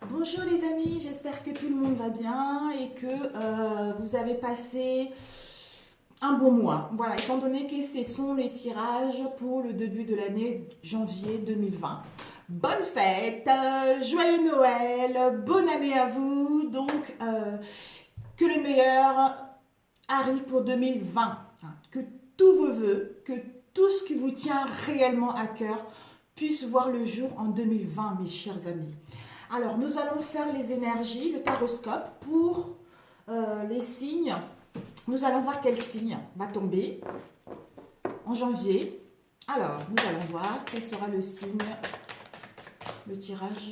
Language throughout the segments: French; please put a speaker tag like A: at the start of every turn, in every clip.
A: Bonjour les amis, j'espère que tout le monde va bien et que vous avez passé un bon mois. Voilà, étant donné que ce sont les tirages pour le début de l'année janvier 2020. Bonne fête, joyeux Noël, bonne année à vous. Donc, que le meilleur arrive pour 2020. Que tous vos vœux, que tout ce qui vous tient réellement à cœur puisse voir le jour en 2020, mes chers amis. Alors, nous allons faire les énergies, le taroscope pour les signes. Nous allons voir quel signe va tomber en janvier. Alors, nous allons voir quel sera le signe, le tirage.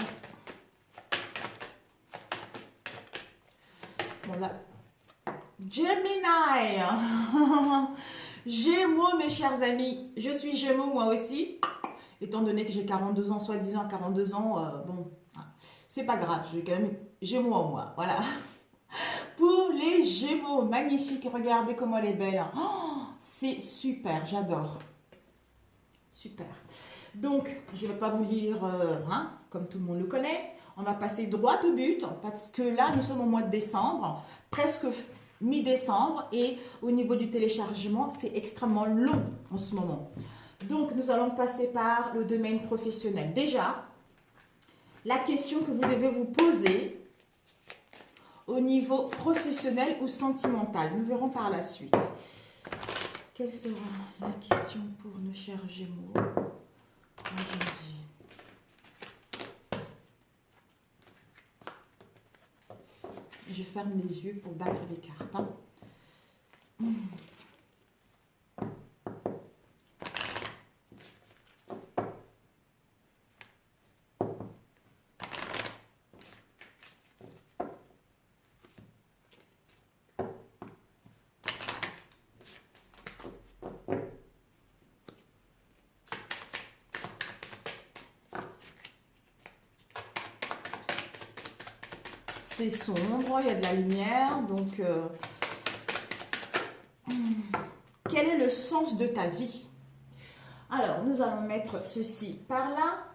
A: Voilà. Gemini. Gémeaux, mes chers amis. Je suis Gémeaux, moi aussi. Étant donné que j'ai 42 ans, soi-disant 42 ans, bon, c'est pas grave, j'ai quand même Gémeaux en moi. Voilà. Pour les Gémeaux, magnifique, regardez comment elle est belle. Oh, c'est super, j'adore. Super. Donc, je ne vais pas vous lire, comme tout le monde le connaît. On va passer droit au but, parce que là, nous sommes au mois de décembre, presque mi-décembre, et au niveau du téléchargement, c'est extrêmement long en ce moment. Donc, nous allons passer par le domaine professionnel. Déjà, la question que vous devez vous poser au niveau professionnel ou sentimental. Nous verrons par la suite. Quelle sera la question pour nos chers Gémeaux en janvier? Je ferme les yeux pour battre les cartes. C'est sombre, il y a de la lumière, donc quel est le sens de ta vie? Alors, nous allons mettre ceci par là.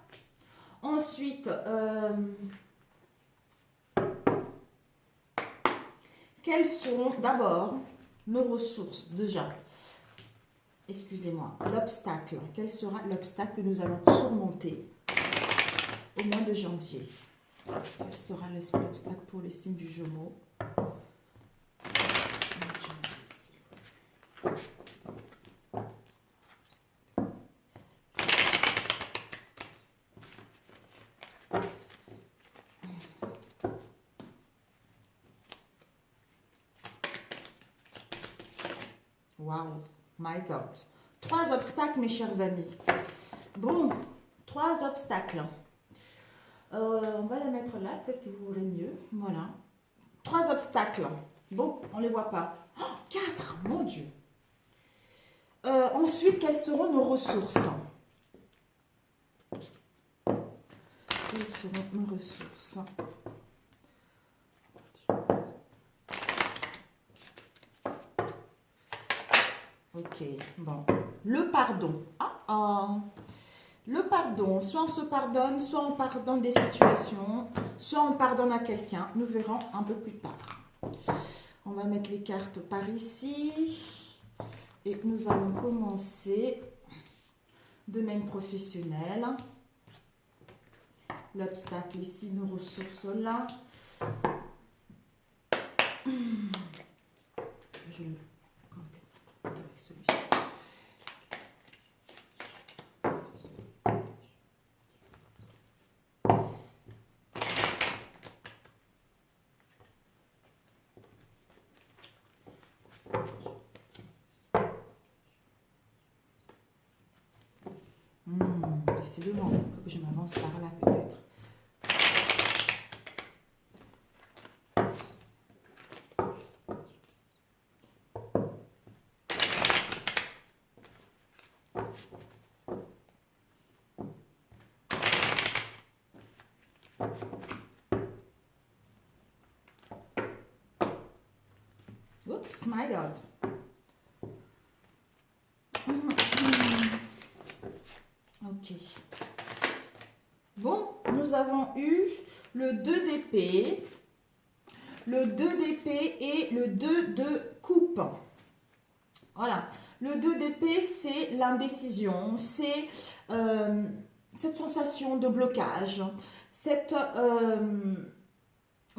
A: Ensuite, quelles seront d'abord nos ressources déjà? Excusez-moi, l'obstacle. Quel sera l'obstacle que nous allons surmonter au mois de janvier? Quel sera l'obstacle pour les signes du Gémeaux? Wow, my God. 3 obstacles, mes chers amis. Bon, 3 obstacles. On va la mettre là, peut-être que vous verrez mieux. Voilà. 3 obstacles. Bon, on ne les voit pas. Oh, 4, mon Dieu. Ensuite, quelles seront nos ressources? Quelles seront nos ressources? Ok, bon. Le pardon. Le pardon, soit on se pardonne, soit on pardonne des situations, soit on pardonne à quelqu'un. Nous verrons un peu plus tard. On va mettre les cartes par ici. Et nous allons commencer. Domaine professionnel. L'obstacle ici, nos ressources là. Je le complète avec celui-ci. Décidément, il faut que je m'avance par là peut-être. Oups, my God. Ok. Bon, nous avons eu le 2 d'épée, le 2 d'épée et le 2 de coupe. Voilà. Le 2 d'épée, c'est l'indécision, c'est cette sensation de blocage,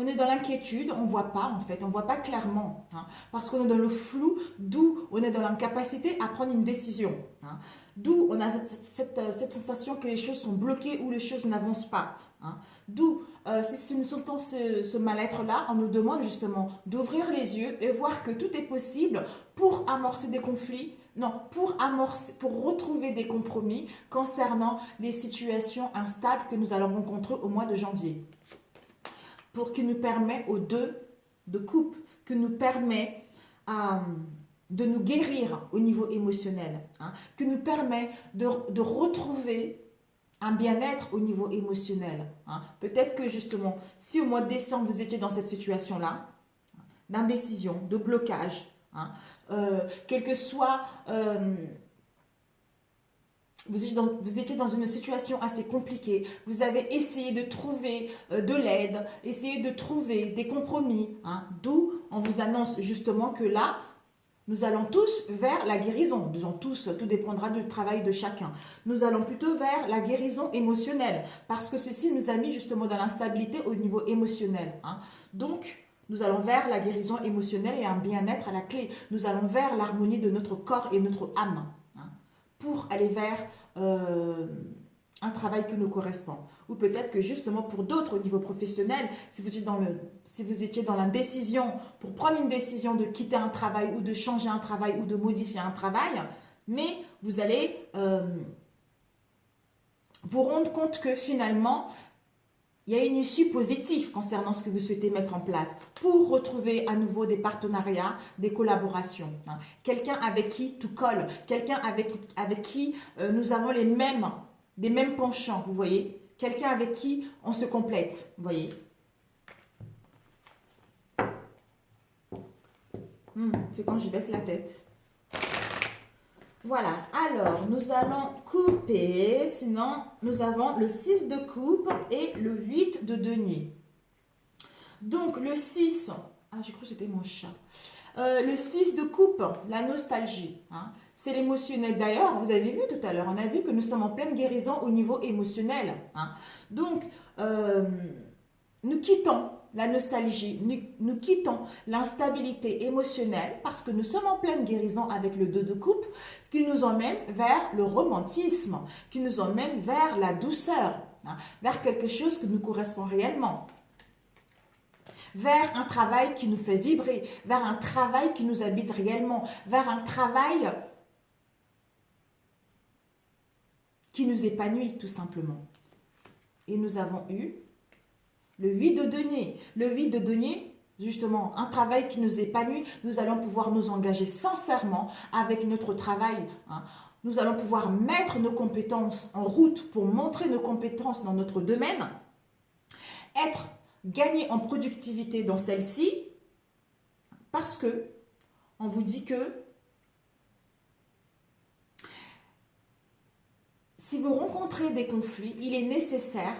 A: on est dans l'inquiétude, on ne voit pas en fait, on ne voit pas clairement, hein, parce qu'on est dans le flou, d'où on est dans l'incapacité à prendre une décision. Hein, d'où on a cette sensation que les choses sont bloquées ou les choses n'avancent pas. Hein, d'où, si nous sentons ce mal-être-là, on nous demande justement d'ouvrir les yeux et voir que tout est possible pour amorcer des conflits, non, pour retrouver des compromis concernant les situations instables que nous allons rencontrer au mois de janvier. Pour qui nous permet aux 2 de coupe, qui nous permet de nous guérir au niveau émotionnel, hein, qui nous permet de retrouver un bien-être au niveau émotionnel. Hein. Peut-être que justement, si au mois de décembre, vous étiez dans cette situation-là, d'indécision, de blocage, hein, quel que soit... vous étiez dans une situation assez compliquée, vous avez essayé de trouver de l'aide, essayé de trouver des compromis, hein, d'où on vous annonce justement que là, nous allons tous vers la guérison. Nous allons tous, tout dépendra du travail de chacun. Nous allons plutôt vers la guérison émotionnelle, parce que ceci nous a mis justement dans l'instabilité au niveau émotionnel. Hein. Donc, nous allons vers la guérison émotionnelle et un bien-être à la clé. Nous allons vers l'harmonie de notre corps et notre âme, hein, pour aller vers un travail qui nous correspond. Ou peut-être que justement pour d'autres au niveau professionnel, si vous étiez dans l'indécision, pour prendre une décision de quitter un travail ou de changer un travail ou de modifier un travail, mais vous allez vous rendre compte que finalement, il y a une issue positive concernant ce que vous souhaitez mettre en place pour retrouver à nouveau des partenariats, des collaborations. Hein. Quelqu'un avec qui tout colle, quelqu'un avec qui nous avons les mêmes penchants, vous voyez. Quelqu'un avec qui on se complète, vous voyez. C'est quand je baisse la tête. Voilà, alors nous allons couper, sinon nous avons le 6 de coupe et le 8 de denier. Donc le 6, j'ai cru que c'était mon chat. Le 6 de coupe, la nostalgie, hein, c'est l'émotionnel. D'ailleurs, vous avez vu tout à l'heure, on a vu que nous sommes en pleine guérison au niveau émotionnel. Hein. Donc, nous quittons la nostalgie, nous quittons l'instabilité émotionnelle parce que nous sommes en pleine guérison avec le 2 de coupe qui nous emmène vers le romantisme, qui nous emmène vers la douceur, hein, vers quelque chose qui nous correspond réellement, vers un travail qui nous fait vibrer, vers un travail qui nous habite réellement, vers un travail qui nous épanouit tout simplement. Et nous avons eu le 8 de denier. Le 8 de denier, justement, un travail qui nous épanouit, nous allons pouvoir nous engager sincèrement avec notre travail. Hein. Nous allons pouvoir mettre nos compétences en route pour montrer nos compétences dans notre domaine, gagner en productivité dans celle-ci, parce que on vous dit que si vous rencontrez des conflits, il est nécessaire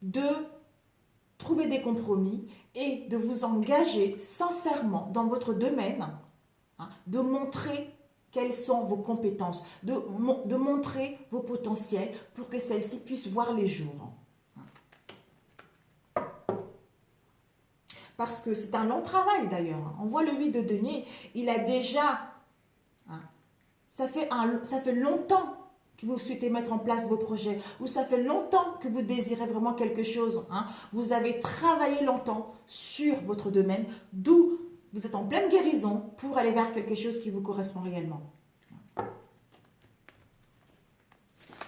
A: de trouver des compromis et de vous engager sincèrement dans votre domaine, hein, de montrer quelles sont vos compétences, de montrer vos potentiels pour que celles-ci puissent voir les jours. Parce que c'est un long travail d'ailleurs. On voit le 8 de denier, il a déjà, hein, ça fait longtemps que vous souhaitez mettre en place vos projets, ou ça fait longtemps que vous désirez vraiment quelque chose, hein. Vous avez travaillé longtemps sur votre domaine, d'où vous êtes en pleine guérison pour aller vers quelque chose qui vous correspond réellement.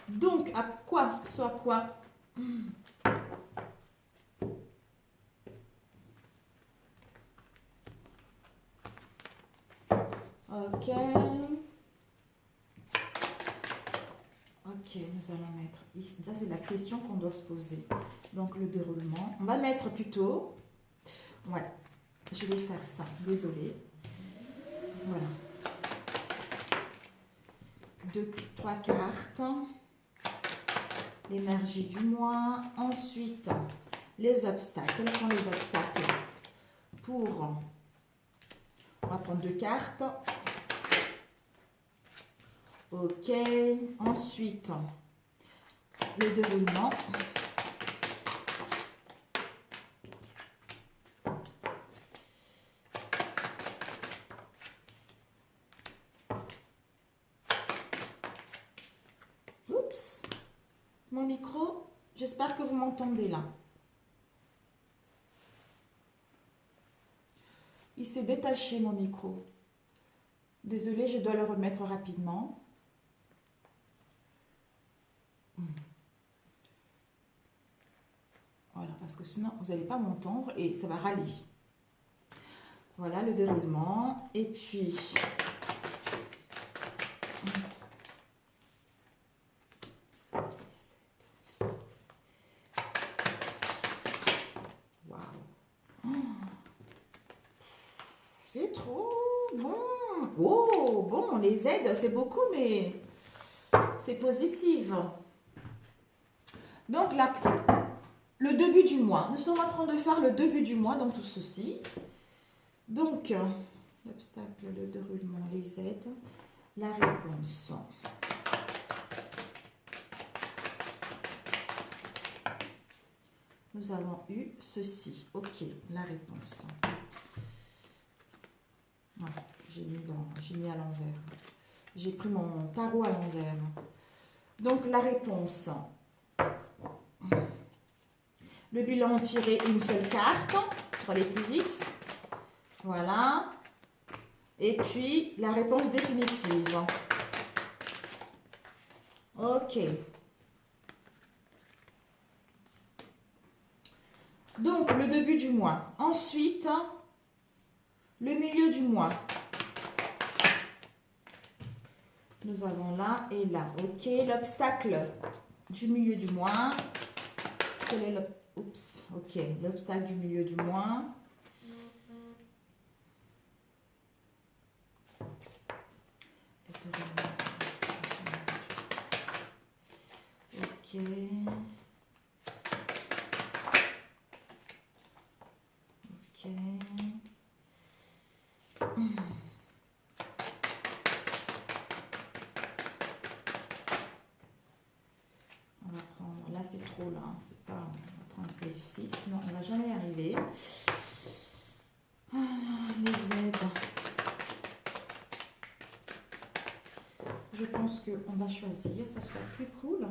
A: Donc, à quoi? Ok. Ok, nous allons mettre ici. Ça, c'est la question qu'on doit se poser. Donc, le déroulement. On va mettre plutôt... Ouais, je vais faire ça. Désolée. Voilà. 3 cartes. L'énergie du mois. Ensuite, les obstacles. Quels sont les obstacles pour... On va prendre 2 cartes. Ok. Ensuite, le déroulement. Oups. Mon micro, j'espère que vous m'entendez là. Il s'est détaché mon micro. Désolée, je dois le remettre rapidement. Voilà, parce que sinon, vous n'allez pas m'entendre et ça va râler. Voilà le déroulement. Et puis... Waouh. C'est trop bon. Oh, bon, les aides, c'est beaucoup, mais c'est positif. Donc, là, le début du mois. Nous sommes en train de faire le début du mois dans tout ceci. Donc, l'obstacle, le déroulement, les aides, la réponse. Nous avons eu ceci. Ok, la réponse. Voilà, j'ai mis à l'envers. J'ai pris mon tarot à l'envers. Donc, la réponse. Le bilan tiré une seule carte pour aller plus vite. Voilà. Et puis, la réponse définitive. Ok. Donc, le début du mois. Ensuite, le milieu du mois. Nous avons là et là. Ok, l'obstacle du milieu du mois. Quel est le... Oups, ok, l'obstacle du milieu du mois. Ok. Ok. On va prendre, là c'est trop là, c'est pas, on va prendre ça ici, sinon on va jamais y arriver. Les aides. Je pense qu'on va choisir, ça sera plus cool.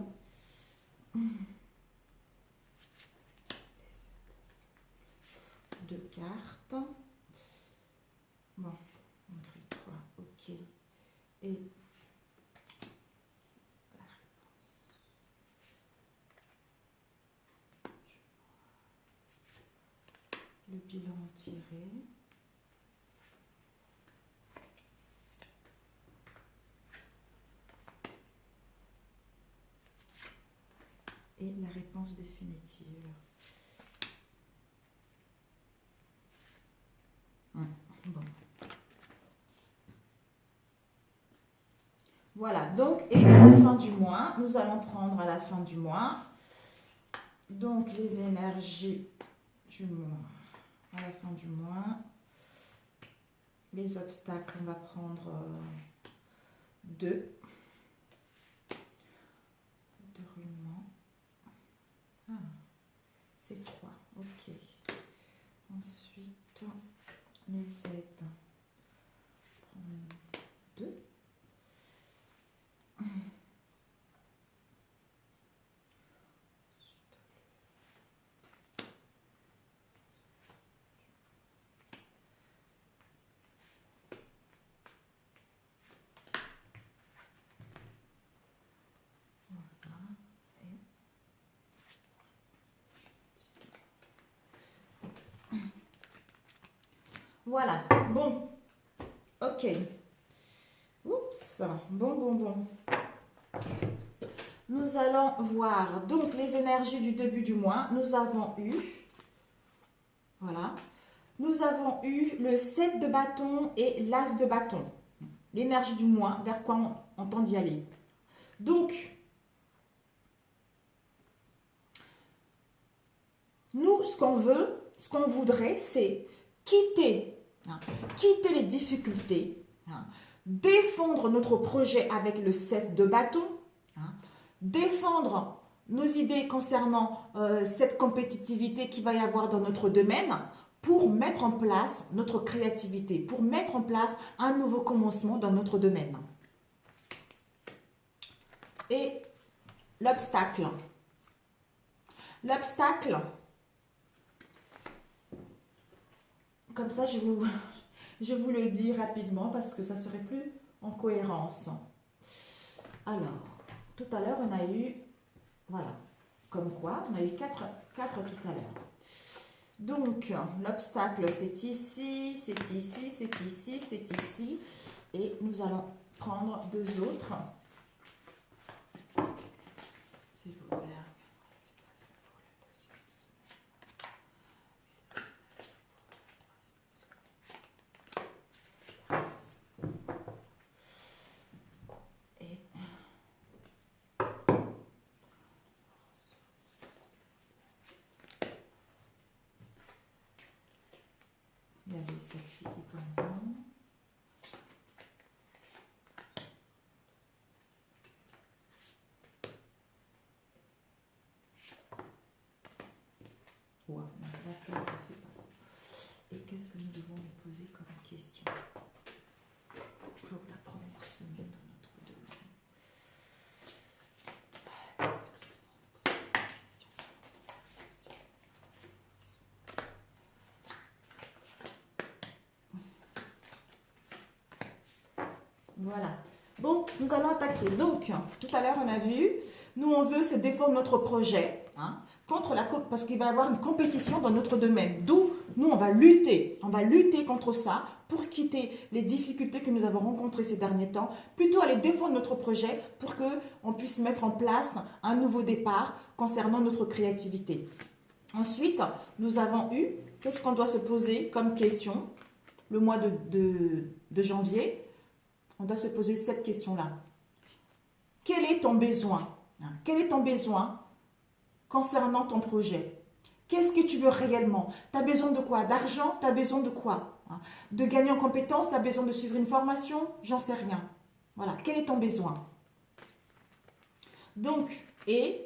A: Deux cartes. Bon, on prit quoi? Ok. Et la réponse. Le bilan tiré. Et la réponse définitive. Bon. Voilà, donc, et à la fin du mois, nous allons prendre à la fin du mois, donc les énergies du mois, à la fin du mois, les obstacles, on va prendre 2. Déroulement. Ah, c'est 3, ok. Ensuite, les aides. 2. Voilà, bon, ok. Oups, bon. Nous allons voir donc les énergies du début du mois. Nous avons eu, voilà, nous avons eu le 7 de bâton et l'as de bâton. L'énergie du mois, vers quoi on tente d'y aller. Donc, Nous, ce qu'on veut, ce qu'on voudrait, c'est quitter, quitter les difficultés, défendre notre projet avec le 7 de bâton, défendre nos idées concernant cette compétitivité qu'il va y avoir dans notre domaine pour mettre en place notre créativité, pour mettre en place un nouveau commencement dans notre domaine. Et l'obstacle. L'obstacle, comme ça je vous le dis rapidement parce que ça serait plus en cohérence. Alors, tout à l'heure on a eu, voilà, comme quoi, on a eu 4 tout à l'heure. Donc, l'obstacle c'est ici, c'est ici, c'est ici, c'est ici. Et nous allons prendre 2 autres. S'il vous plaît. Il y avait celle-ci qui tombe. Ouais, d'accord, je sais pas. Et qu'est-ce que nous devons nous poser comme question pour la première semaine de notre domaine? Qu'est-ce que nous devons nous poser comme question? Voilà. Bon, nous allons attaquer. Donc, tout à l'heure, on a vu, nous, on veut se défendre notre projet, contre parce qu'il va y avoir une compétition dans notre domaine. D'où, nous, on va lutter contre ça pour quitter les difficultés que nous avons rencontrées ces derniers temps, plutôt aller défendre notre projet pour qu'on puisse mettre en place un nouveau départ concernant notre créativité. Ensuite, nous avons eu, qu'est-ce qu'on doit se poser comme question le mois de janvier? On doit se poser cette question-là. Quel est ton besoin? Quel est ton besoin concernant ton projet? Qu'est-ce que tu veux réellement? Tu as besoin de quoi? D'argent? Tu as besoin de quoi? De gagner en compétences? Tu as besoin de suivre une formation? J'en sais rien. Voilà, quel est ton besoin? Donc, et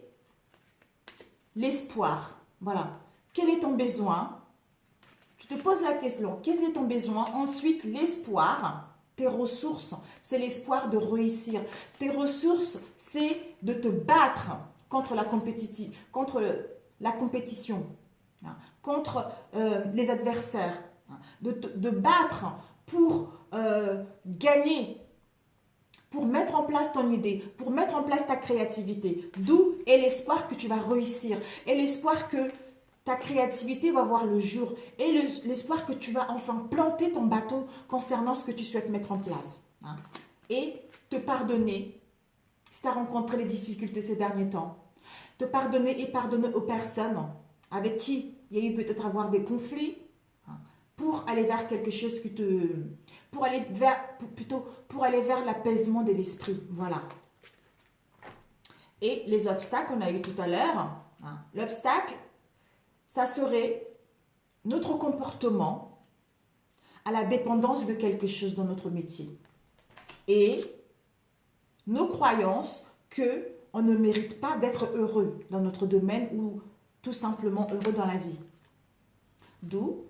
A: l'espoir. Voilà, quel est ton besoin? Tu te poses la question, quel est ton besoin? Ensuite, l'espoir. Tes ressources, c'est l'espoir de réussir. Tes ressources, c'est de te battre contre la compétition, contre les adversaires, de battre pour gagner, pour mettre en place ton idée, pour mettre en place ta créativité. D'où est l'espoir que tu vas réussir et l'espoir que ta créativité va voir le jour et l'espoir que tu vas enfin planter ton bâton concernant ce que tu souhaites mettre en place. Et te pardonner si tu as rencontré les difficultés ces derniers temps. Te pardonner et pardonner aux personnes avec qui il y a eu peut-être avoir des conflits pour aller vers quelque chose pour aller vers l'apaisement de l'esprit. Voilà. Et les obstacles, on a eu tout à l'heure. L'obstacle, ça serait notre comportement à la dépendance de quelque chose dans notre métier. Et nos croyances qu'on ne mérite pas d'être heureux dans notre domaine ou tout simplement heureux dans la vie. D'où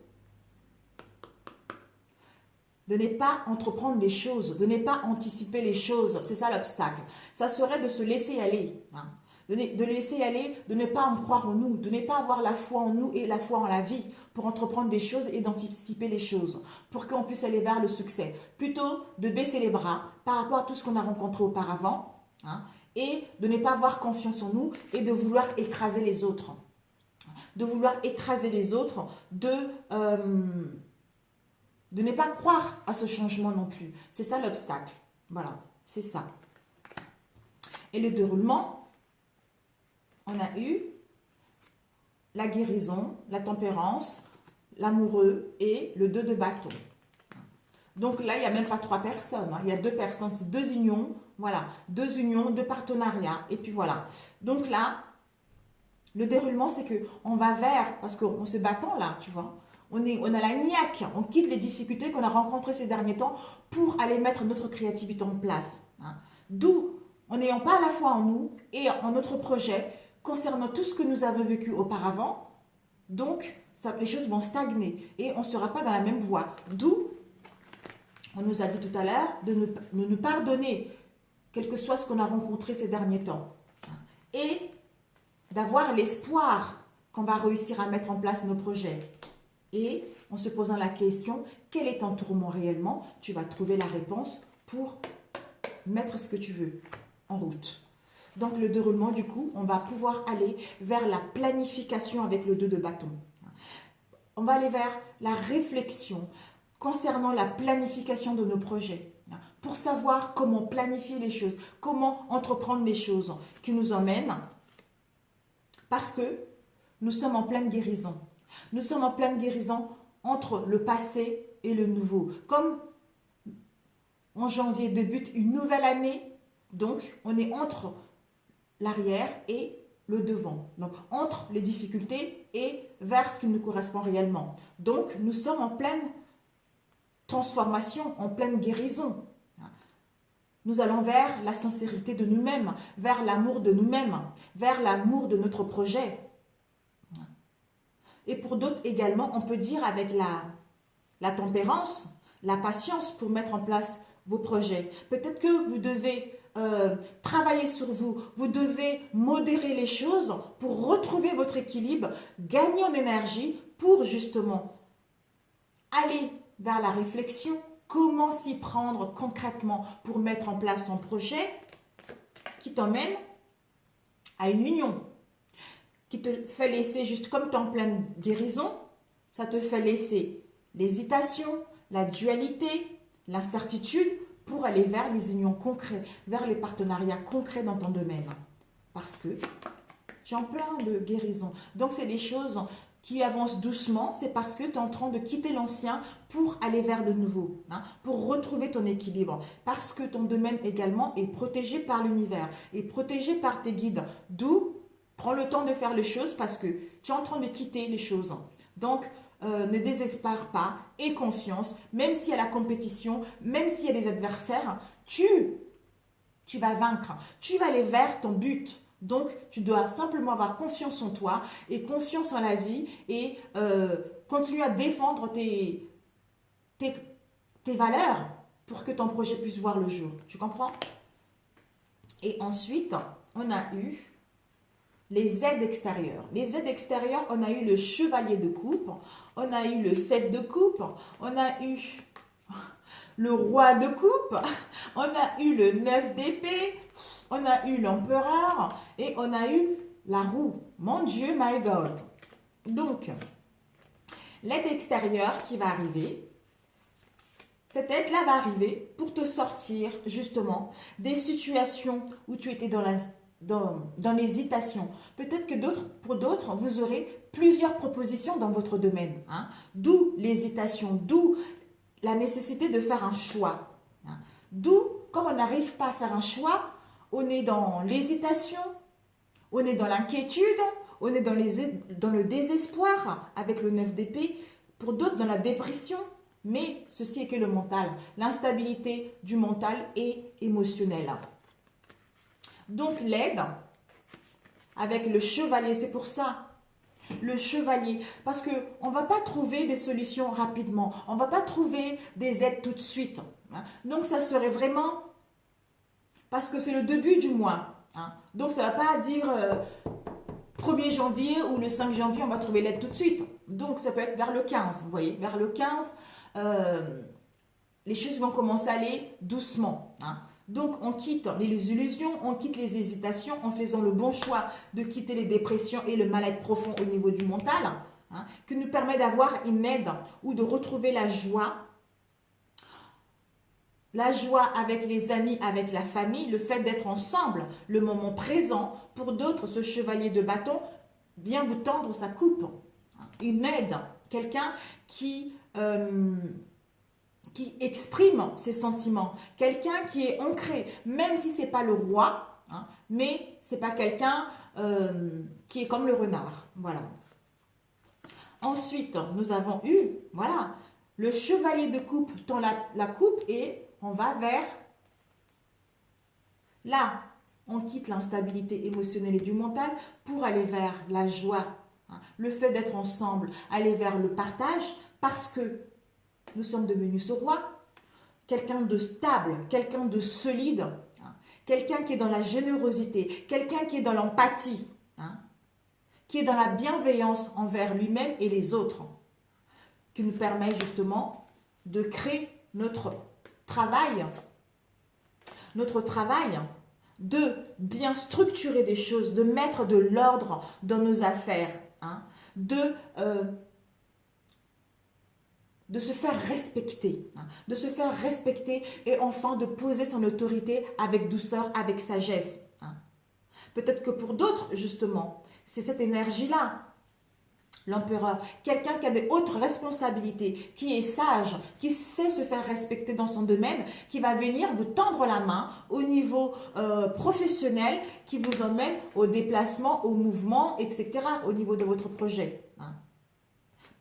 A: de ne pas entreprendre les choses, de ne pas anticiper les choses. C'est ça l'obstacle. Ça serait de se laisser aller. De laisser aller, de ne pas en croire en nous, de ne pas avoir la foi en nous et la foi en la vie pour entreprendre des choses et d'anticiper les choses, pour qu'on puisse aller vers le succès. Plutôt de baisser les bras par rapport à tout ce qu'on a rencontré auparavant et de ne pas avoir confiance en nous et de vouloir écraser les autres. De vouloir écraser les autres, de ne pas croire à ce changement non plus. C'est ça l'obstacle. Voilà, c'est ça. Et le déroulement, on a eu la guérison, la tempérance, l'amoureux et le 2 de bâton. Donc là, il n'y a même pas 3 personnes. Il y a 2 personnes, c'est 2 unions. Voilà, 2 unions, 2 partenariats. Et puis voilà. Donc là, Le déroulement, c'est que on va vers, parce qu'on se battant là, tu vois. On a la niaque, on quitte les difficultés qu'on a rencontrées ces derniers temps pour aller mettre notre créativité en place. Hein. D'où, en n'ayant pas la foi en nous et en notre projet, concernant tout ce que nous avons vécu auparavant, donc les choses vont stagner et on ne sera pas dans la même voie. D'où, on nous a dit tout à l'heure, de nous pardonner, quel que soit ce qu'on a rencontré ces derniers temps. Et d'avoir l'espoir qu'on va réussir à mettre en place nos projets. Et en se posant la question, quel est ton tourment réellement? Tu vas trouver la réponse pour mettre ce que tu veux en route. Donc le déroulement, du coup, on va pouvoir aller vers la planification avec le 2 de bâton. On va aller vers la réflexion concernant la planification de nos projets. Pour savoir comment planifier les choses, comment entreprendre les choses qui nous emmènent. Parce que nous sommes en pleine guérison. Nous sommes en pleine guérison entre le passé et le nouveau. Comme en janvier débute une nouvelle année, donc on est entre l'arrière et le devant. Donc entre les difficultés et vers ce qui nous correspond réellement. Donc nous sommes en pleine transformation, en pleine guérison. Nous allons vers la sincérité de nous-mêmes, vers l'amour de nous-mêmes, vers l'amour de notre projet. Et pour d'autres également, on peut dire avec la tempérance, la patience pour mettre en place vos projets. Peut-être que vous devez travailler sur vous, vous devez modérer les choses pour retrouver votre équilibre, gagner en énergie pour justement aller vers la réflexion, comment s'y prendre concrètement pour mettre en place son projet qui t'emmène à une union, qui te fait laisser, juste comme tu es en pleine guérison, ça te fait laisser l'hésitation, la dualité, l'incertitude pour aller vers les unions concrètes, vers les partenariats concrets dans ton domaine. Parce que tu es en plein de guérison. Donc, c'est des choses qui avancent doucement, c'est parce que tu es en train de quitter l'ancien pour aller vers le nouveau, hein, pour retrouver ton équilibre. Parce que ton domaine également est protégé par l'univers, est protégé par tes guides. D'où, prends le temps de faire les choses parce que tu es en train de quitter les choses. Donc, ne désespère pas, aie confiance, même s'il y a la compétition, même s'il y a des adversaires, tu vas vaincre, tu vas aller vers ton but. Donc, tu dois simplement avoir confiance en toi et confiance en la vie et continuer à défendre tes valeurs pour que ton projet puisse voir le jour. Tu comprends? Et ensuite, on a eu les aides extérieures. Les aides extérieures, on a eu le chevalier de coupe, on a eu le 7 de coupe, on a eu le roi de coupe, on a eu le 9 d'épée, on a eu l'empereur et on a eu la roue. Mon Dieu, my God. Donc, l'aide extérieure qui va arriver, cette aide-là va arriver pour te sortir justement des situations où tu étais dans l'hésitation. Peut-être que pour d'autres, vous aurez plusieurs propositions dans votre domaine. Hein? D'où l'hésitation, d'où la nécessité de faire un choix. Hein? D'où, comme on n'arrive pas à faire un choix, on est dans l'hésitation, on est dans l'inquiétude, on est dans le désespoir avec le 9 d'épée, pour d'autres dans la dépression, mais ceci est que le mental, l'instabilité du mental et émotionnel. Donc l'aide avec le chevalier, c'est pour ça, le chevalier, parce qu'on ne va pas trouver des solutions rapidement, on ne va pas trouver des aides tout de suite. Hein. Donc ça serait vraiment, parce que c'est le début du mois, hein. Donc ça ne va pas dire 1er janvier ou le 5 janvier, on va trouver l'aide tout de suite. Donc ça peut être vers le 15, vous voyez, vers le 15, les choses vont commencer à aller doucement. Hein. Donc on quitte les illusions, on quitte les hésitations en faisant le bon choix de quitter les dépressions et le mal-être profond au niveau du mental, hein, qui nous permet d'avoir une aide ou de retrouver la joie avec les amis, avec la famille, le fait d'être ensemble, le moment présent. Pour d'autres, ce chevalier de bâton vient vous tendre sa coupe, une aide, quelqu'un qui exprime ses sentiments, quelqu'un qui est ancré, même si ce n'est pas le roi, hein, mais ce n'est pas quelqu'un qui est comme le renard. Voilà. Ensuite, nous avons eu, voilà, le chevalier de coupe tend la coupe et on va vers là. On quitte l'instabilité émotionnelle et du mental pour aller vers la joie, hein, le fait d'être ensemble, aller vers le partage parce que nous sommes devenus ce roi, quelqu'un de stable, quelqu'un de solide, hein, quelqu'un qui est dans la générosité, quelqu'un qui est dans l'empathie, hein, qui est dans la bienveillance envers lui-même et les autres, qui nous permet justement de créer notre travail de bien structurer des choses, de mettre de l'ordre dans nos affaires, hein, de se faire respecter, hein, de se faire respecter et enfin de poser son autorité avec douceur, avec sagesse. Hein. Peut-être que pour d'autres, justement, c'est cette énergie-là, l'empereur, quelqu'un qui a des hautes responsabilités, qui est sage, qui sait se faire respecter dans son domaine, qui va venir vous tendre la main au niveau professionnel, qui vous emmène au déplacement, au mouvement, etc., au niveau de votre projet. Hein.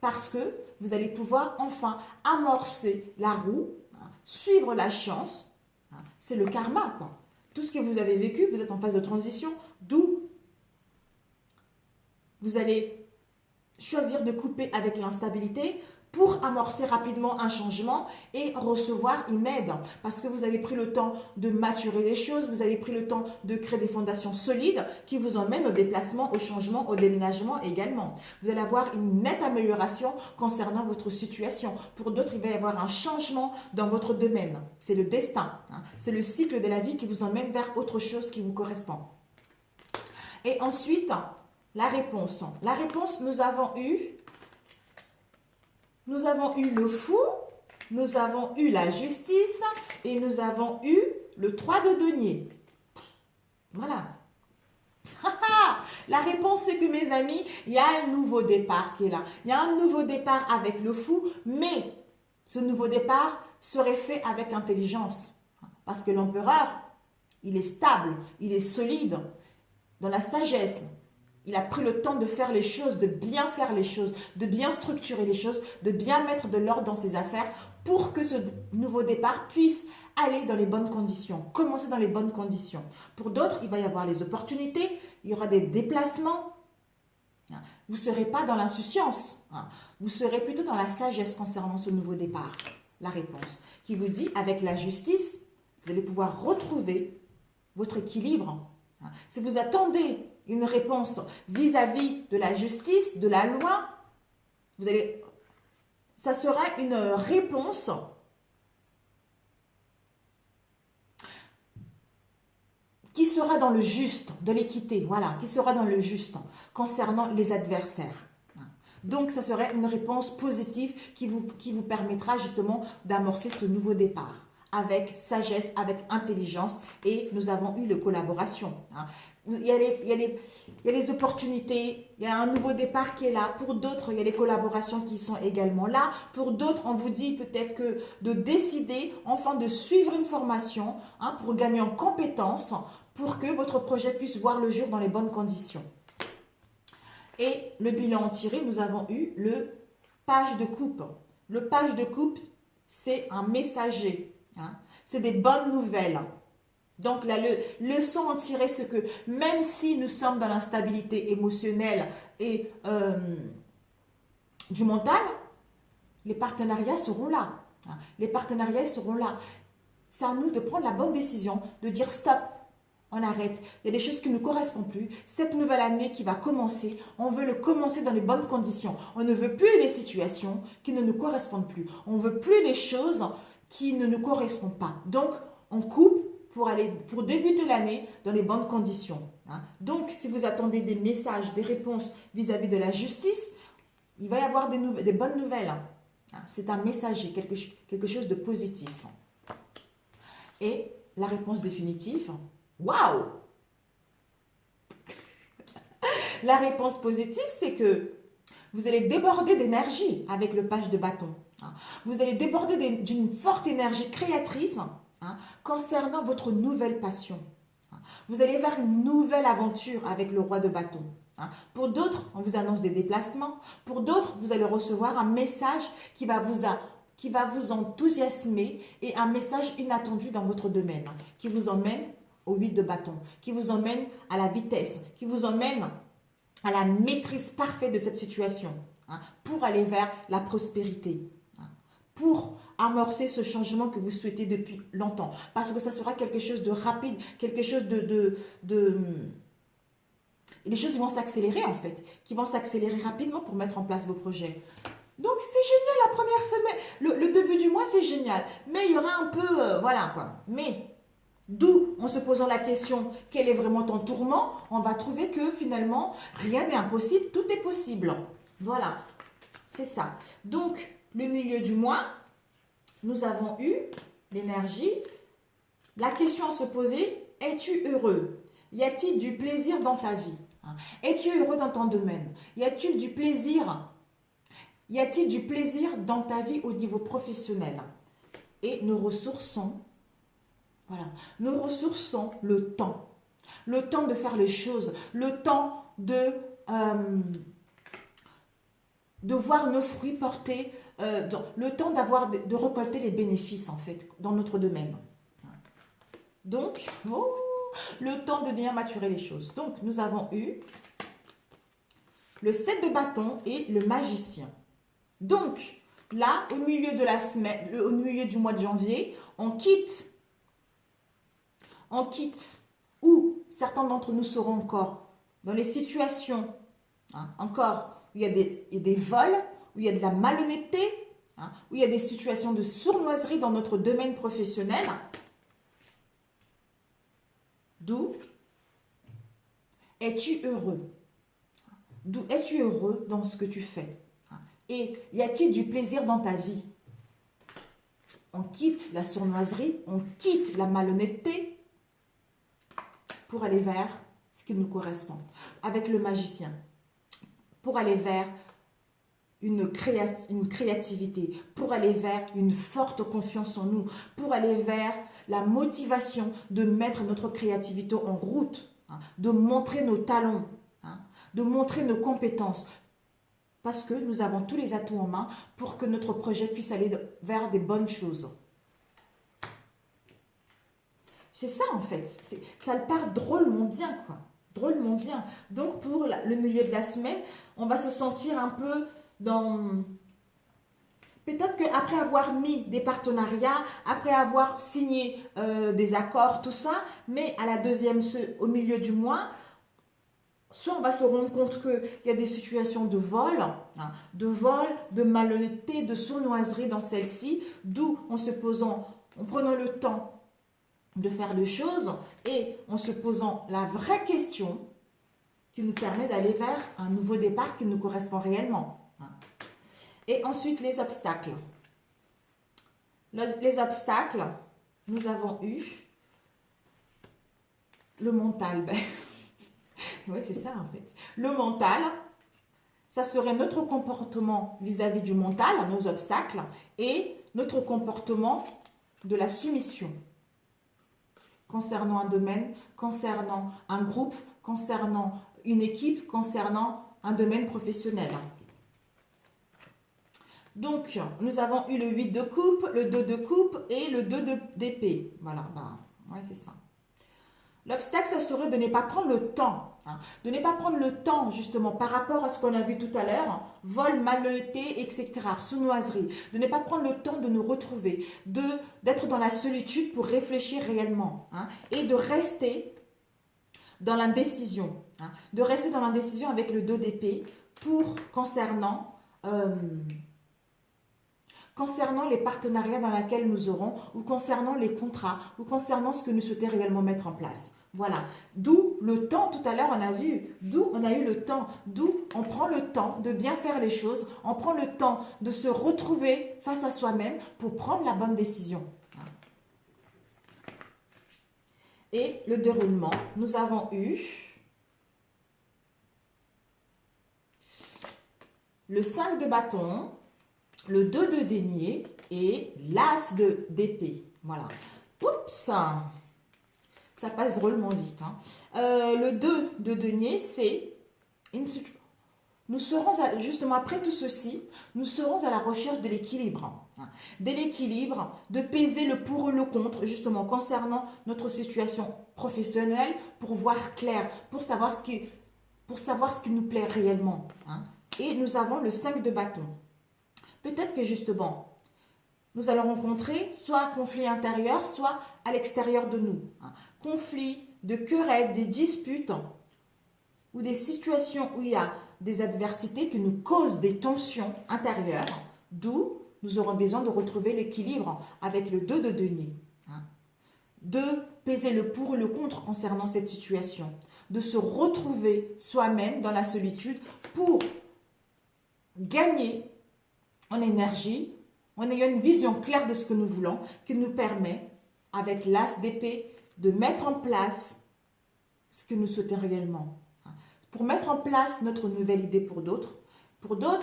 A: Parce que vous allez pouvoir enfin amorcer la roue, hein, suivre la chance. Hein, c'est le karma, quoi. Tout ce que vous avez vécu, vous êtes en phase de transition, d'où vous allez choisir de couper avec l'instabilité pour amorcer rapidement un changement et recevoir une aide. Parce que vous avez pris le temps de maturer les choses, vous avez pris le temps de créer des fondations solides qui vous emmènent au déplacement, au changement, au déménagement également. Vous allez avoir une nette amélioration concernant votre situation. Pour d'autres, il va y avoir un changement dans votre domaine. C'est le destin, hein. C'est le cycle de la vie qui vous emmène vers autre chose qui vous correspond. Et ensuite, la réponse. La réponse, nous avons eu le fou, nous avons eu la justice et nous avons eu le 3 de denier. Voilà. La réponse, c'est que mes amis, il y a un nouveau départ qui est là. Il y a un nouveau départ avec le fou, mais ce nouveau départ serait fait avec intelligence. Parce que l'empereur, il est stable, il est solide, dans la sagesse. Il a pris le temps de faire les choses, de bien faire les choses, de bien structurer les choses, de bien mettre de l'ordre dans ses affaires pour que ce nouveau départ puisse aller dans les bonnes conditions, commencer dans les bonnes conditions. Pour d'autres, il va y avoir les opportunités, il y aura des déplacements. Vous ne serez pas dans l'insouciance, vous serez plutôt dans la sagesse concernant ce nouveau départ. La réponse qui vous dit, avec la justice, vous allez pouvoir retrouver votre équilibre. Si vous attendez une réponse vis-à-vis de la justice, de la loi, ça sera une réponse qui sera dans le juste, de l'équité, voilà, qui sera dans le juste concernant les adversaires. Donc, ça serait une réponse positive qui vous permettra justement d'amorcer ce nouveau départ avec sagesse, avec intelligence, et nous avons eu la collaboration. Il y a les opportunités, il y a un nouveau départ qui est là. Pour d'autres, il y a les collaborations qui sont également là. Pour d'autres, on vous dit peut-être que de décider, enfin de suivre une formation pour gagner en compétences, pour que votre projet puisse voir le jour dans les bonnes conditions. Et le bilan tiré, nous avons eu le page de coupe. Le page de coupe, c'est un messager. C'est des bonnes nouvelles. Donc la leçon en tirer, c'est que même si nous sommes dans l'instabilité émotionnelle et du mental, les partenariats seront là. Les partenariats seront là. C'est à nous de prendre la bonne décision, de dire stop, on arrête. Il y a des choses qui ne nous correspondent plus. Cette nouvelle année qui va commencer, on veut le commencer dans les bonnes conditions. On ne veut plus des situations qui ne nous correspondent plus. On ne veut plus des choses qui ne nous correspondent pas. Donc, on coupe pour débuter l'année dans les bonnes conditions. Donc, si vous attendez des messages, des réponses vis-à-vis de la justice, il va y avoir des bonnes nouvelles. C'est un messager, quelque chose de positif. Et la réponse définitive, waouh! La réponse positive, c'est que vous allez déborder d'énergie avec le page de bâton. Vous allez déborder d'une forte énergie créatrice concernant votre nouvelle passion. Vous allez vers une nouvelle aventure avec le roi de bâton. Pour d'autres, on vous annonce des déplacements. Pour d'autres, vous allez recevoir un message qui va vous enthousiasmer et un message inattendu dans votre domaine, qui vous emmène au 8 de bâton, qui vous emmène à la vitesse, qui vous emmène à la maîtrise parfaite de cette situation, pour aller vers la prospérité, pour amorcer ce changement que vous souhaitez depuis longtemps, parce que ça sera quelque chose de rapide, quelque chose les choses vont s'accélérer en fait, qui vont s'accélérer rapidement pour mettre en place vos projets. Donc c'est génial la première semaine, le début du mois c'est génial, mais il y aura un peu, voilà quoi. Mais d'où, en se posant la question, quel est vraiment ton tourment, on va trouver que finalement, rien n'est impossible, tout est possible. Voilà, c'est ça. Donc, le milieu du mois, nous avons eu l'énergie. La question à se poser, es-tu heureux? Y a-t-il du plaisir dans ta vie? Es-tu heureux dans ton domaine? Y a-t-il du plaisir? Y a-t-il du plaisir dans ta vie au niveau professionnel? Et nos ressources sont, voilà, nos ressources sont le temps de faire les choses, le temps de voir nos fruits porter, le temps de récolter les bénéfices en fait dans notre domaine. Donc, le temps de bien maturer les choses. Donc, nous avons eu le 7 de bâton et le magicien. Donc, là, au milieu de la semaine, au milieu du mois de janvier, on quitte, où certains d'entre nous seront encore dans les situations, encore, où il y a des vols, où il y a de la malhonnêteté, où il y a des situations de sournoiserie dans notre domaine professionnel. D'où es-tu heureux? D'où es-tu heureux dans ce que tu fais? Et y a-t-il du plaisir dans ta vie? On quitte la sournoiserie, on quitte la malhonnêteté pour aller vers ce qui nous correspond. Avec le magicien, pour aller vers une créativité, pour aller vers une forte confiance en nous, pour aller vers la motivation de mettre notre créativité en route, de montrer nos talents, de montrer nos compétences, parce que nous avons tous les atouts en main pour que notre projet puisse aller vers des bonnes choses. C'est ça en fait, ça le part drôlement bien quoi, drôlement bien. Donc pour le milieu de la semaine, on va se sentir un peu dans... Peut-être qu'après avoir mis des partenariats, après avoir signé des accords, tout ça, mais à la au milieu du mois, soit on va se rendre compte qu'il y a des situations de vol, de malhonnêteté, de sournoiserie dans celle-ci, d'où en prenant le temps de faire les choses et en se posant la vraie question qui nous permet d'aller vers un nouveau départ qui nous correspond réellement. Et ensuite, les obstacles. Les obstacles, nous avons eu le mental. Oui, c'est ça en fait. Le mental, ça serait notre comportement vis-à-vis du mental, nos obstacles, et notre comportement de la soumission. Concernant un domaine, concernant un groupe, concernant une équipe, concernant un domaine professionnel. Donc, nous avons eu le 8 de coupe, le 2 de coupe et le 2 d'épée. Voilà, ouais, c'est ça. L'obstacle, ça serait de ne pas prendre le temps. De ne pas prendre le temps, justement, par rapport à ce qu'on a vu tout à l'heure, vol, malhonnêteté, etc., sournoiserie. De ne pas prendre le temps de nous retrouver, d'être dans la solitude pour réfléchir réellement. Et de rester dans l'indécision. De rester dans l'indécision avec le 2 d'épée concernant les partenariats dans lesquels nous aurons, ou concernant les contrats, ou concernant ce que nous souhaitons réellement mettre en place. Voilà. D'où le temps, tout à l'heure on a vu, d'où on a eu le temps, d'où on prend le temps de bien faire les choses, on prend le temps de se retrouver face à soi-même pour prendre la bonne décision. Et le déroulement, nous avons eu le 5 de bâton, le 2 de denier et l'as d'épée. Voilà. Oups! Ça passe drôlement vite. Hein. Le 2 de denier, c'est nous serons, justement après tout ceci, nous serons à la recherche de l'équilibre. Hein. De l'équilibre, de peser le pour et le contre, justement, concernant notre situation professionnelle, pour voir clair, pour savoir ce qui nous plaît réellement. Hein. Et nous avons le 5 de bâton. Peut-être que justement, nous allons rencontrer soit un conflit intérieur, soit à l'extérieur de nous. Hein. Conflit, de querelles, des disputes ou des situations où il y a des adversités qui nous causent des tensions intérieures, d'où nous aurons besoin de retrouver l'équilibre avec le 2 de denier. Hein. De peser le pour et le contre concernant cette situation, de se retrouver soi-même dans la solitude pour gagner en énergie, en ayant une vision claire de ce que nous voulons, qui nous permet, avec l'as d'épée, de mettre en place ce que nous souhaitons réellement. Pour mettre en place notre nouvelle idée pour d'autres,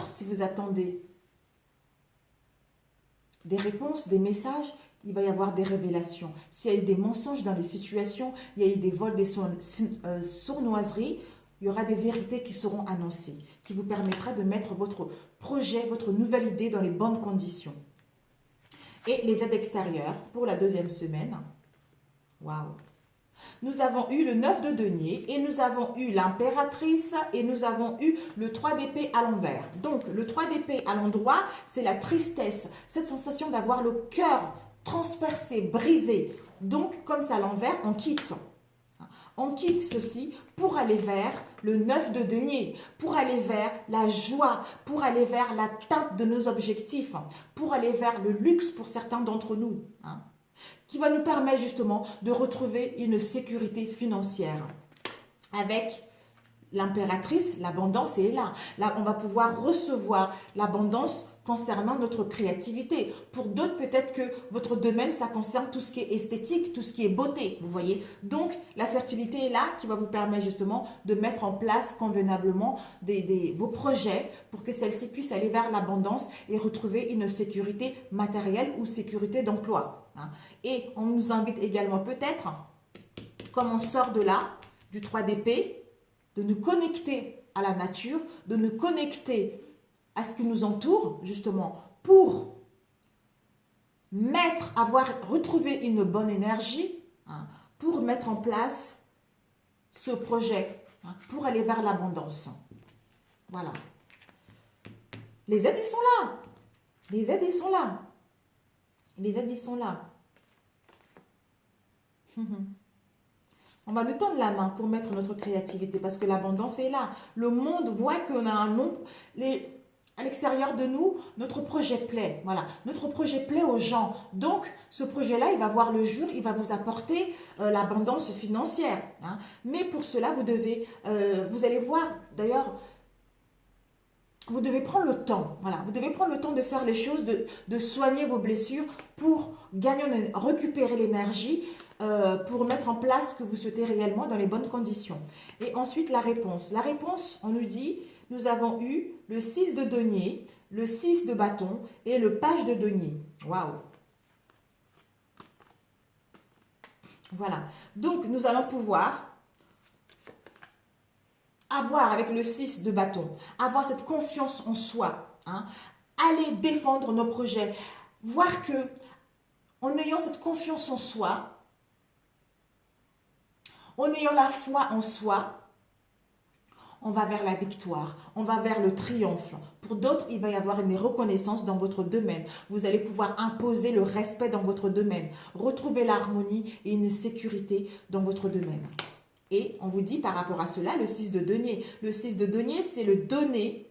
A: si vous attendez des réponses, des messages, il va y avoir des révélations. S'il y a eu des mensonges dans les situations, il y a eu des vols, des sournoiseries, il y aura des vérités qui seront annoncées, qui vous permettra de mettre votre projet, votre nouvelle idée dans les bonnes conditions. Et les aides extérieures pour la deuxième semaine. Waouh! Nous avons eu le 9 de denier et nous avons eu l'impératrice et nous avons eu le 3 d'épée à l'envers. Donc, le 3 d'épée à l'endroit, c'est la tristesse, cette sensation d'avoir le cœur transpercé, brisé. Donc, comme ça à l'envers, on quitte. On quitte ceci pour aller vers le 9 de denier, pour aller vers la joie, pour aller vers l'atteinte de nos objectifs, pour aller vers le luxe pour certains d'entre nous, hein, qui va nous permettre justement de retrouver une sécurité financière. Avec l'impératrice, l'abondance est là. Là, on va pouvoir recevoir l'abondance concernant notre créativité. Pour d'autres, peut-être que votre domaine, ça concerne tout ce qui est esthétique, tout ce qui est beauté, vous voyez. Donc, la fertilité est là qui va vous permettre justement de mettre en place convenablement vos projets pour que celles-ci puissent aller vers l'abondance et retrouver une sécurité matérielle ou sécurité d'emploi. Hein. Et on nous invite également peut-être, comme on sort de là, du 3 d'épée, de nous connecter à la nature, de nous connecter à ce qui nous entoure, justement, pour retrouver une bonne énergie, hein, pour mettre en place ce projet, hein, pour aller vers l'abondance. Voilà. Les aides, ils sont là. Les aides, ils sont là. Les aides, ils sont là. On va nous tendre la main pour mettre notre créativité parce que l'abondance est là. Le monde voit qu'on a un nombre... À l'extérieur de nous, notre projet plaît. Voilà, notre projet plaît aux gens. Donc, ce projet-là, il va voir le jour, il va vous apporter l'abondance financière. Hein. Mais pour cela, vous allez voir, d'ailleurs, vous devez prendre le temps. Voilà, vous devez prendre le temps de faire les choses, de soigner vos blessures pour récupérer l'énergie, pour mettre en place ce que vous souhaitez réellement dans les bonnes conditions. Et ensuite, la réponse. La réponse, on nous dit... Nous avons eu le 6 de denier, le 6 de bâton et le page de denier. Waouh! Voilà. Donc, nous allons pouvoir avoir, avec le 6 de bâton, avoir cette confiance en soi. Hein, aller défendre nos projets. Voir que, en ayant cette confiance en soi, en ayant la foi en soi, on va vers la victoire, on va vers le triomphe. Pour d'autres, il va y avoir une reconnaissance dans votre domaine. Vous allez pouvoir imposer le respect dans votre domaine, retrouver l'harmonie et une sécurité dans votre domaine. Et on vous dit par rapport à cela, le 6 de denier. Le 6 de denier, c'est le donner,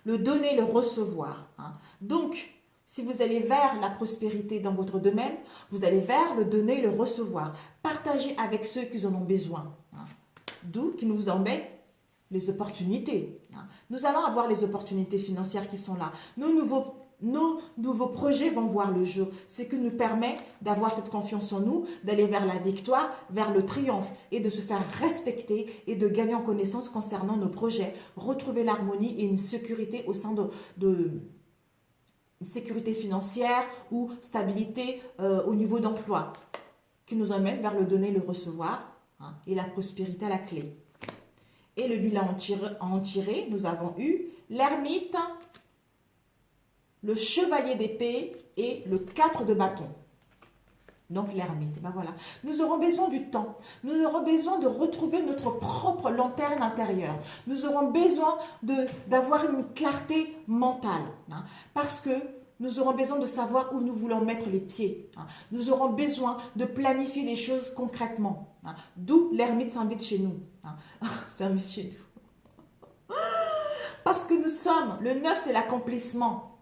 A: le recevoir. Hein. Donc, si vous allez vers la prospérité dans votre domaine, vous allez vers le donner, le recevoir. Partagez avec ceux qui en ont besoin. Hein. D'où qui nous embête les opportunités. Nous allons avoir les opportunités financières qui sont là. Nos nouveaux projets vont voir le jour. Ce qui nous permet d'avoir cette confiance en nous, d'aller vers la victoire, vers le triomphe et de se faire respecter et de gagner en connaissance concernant nos projets, retrouver l'harmonie et une sécurité au sein de sécurité financière ou stabilité au niveau d'emploi. qui nous emmène vers le donner et le recevoir, hein, et la prospérité à la clé. Et le bilan à en tirer, nous avons eu l'ermite, le chevalier d'épée et le 4 de bâton. Donc l'ermite, ben voilà. Nous aurons besoin du temps. Nous aurons besoin de retrouver notre propre lanterne intérieure. Nous aurons besoin d'avoir une clarté mentale. Hein, parce que nous aurons besoin de savoir où nous voulons mettre les pieds. Hein. Nous aurons besoin de planifier les choses concrètement. Hein. D'où l'ermite s'invite chez nous. Hein. S'invite chez nous. Parce que nous sommes, le 9 c'est l'accomplissement.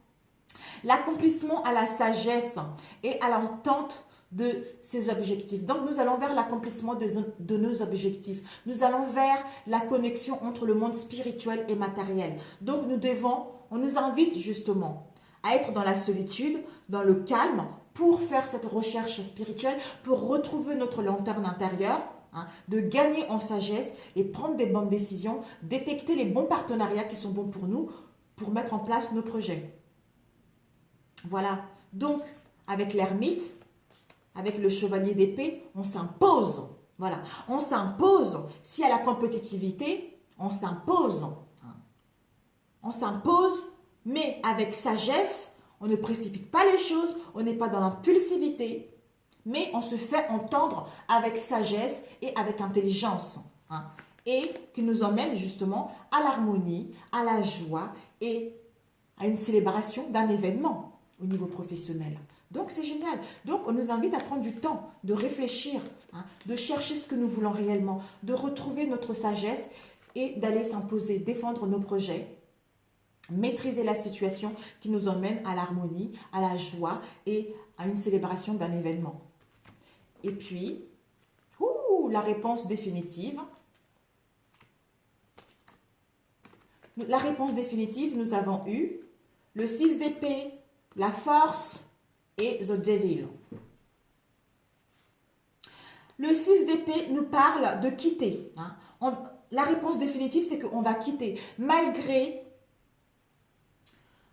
A: L'accomplissement à la sagesse et à l'entente de ses objectifs. Donc, nous allons vers l'accomplissement de nos objectifs. Nous allons vers la connexion entre le monde spirituel et matériel. Donc, on nous invite justement à être dans la solitude, dans le calme, pour faire cette recherche spirituelle, pour retrouver notre lanterne intérieure, hein, de gagner en sagesse et prendre des bonnes décisions, détecter les bons partenariats qui sont bons pour nous, pour mettre en place nos projets. Voilà. Donc, avec l'ermite, avec le chevalier d'épée, on s'impose. Voilà. On s'impose. S'il y a la compétitivité, on s'impose. On s'impose, mais avec sagesse, on ne précipite pas les choses, on n'est pas dans l'impulsivité, mais on se fait entendre avec sagesse et avec intelligence. Hein, et qui nous emmène justement à l'harmonie, à la joie et à une célébration d'un événement au niveau professionnel. Donc, c'est génial. Donc, on nous invite à prendre du temps, de réfléchir, hein, de chercher ce que nous voulons réellement, de retrouver notre sagesse et d'aller s'imposer, défendre nos projets, maîtriser la situation qui nous emmène à l'harmonie, à la joie et à une célébration d'un événement. Et puis, la réponse définitive. La réponse définitive, nous avons eu le 6 d'épée, la force et The Devil. Le 6 d'épée nous parle de quitter. Hein. La réponse définitive, c'est qu'on va quitter. Malgré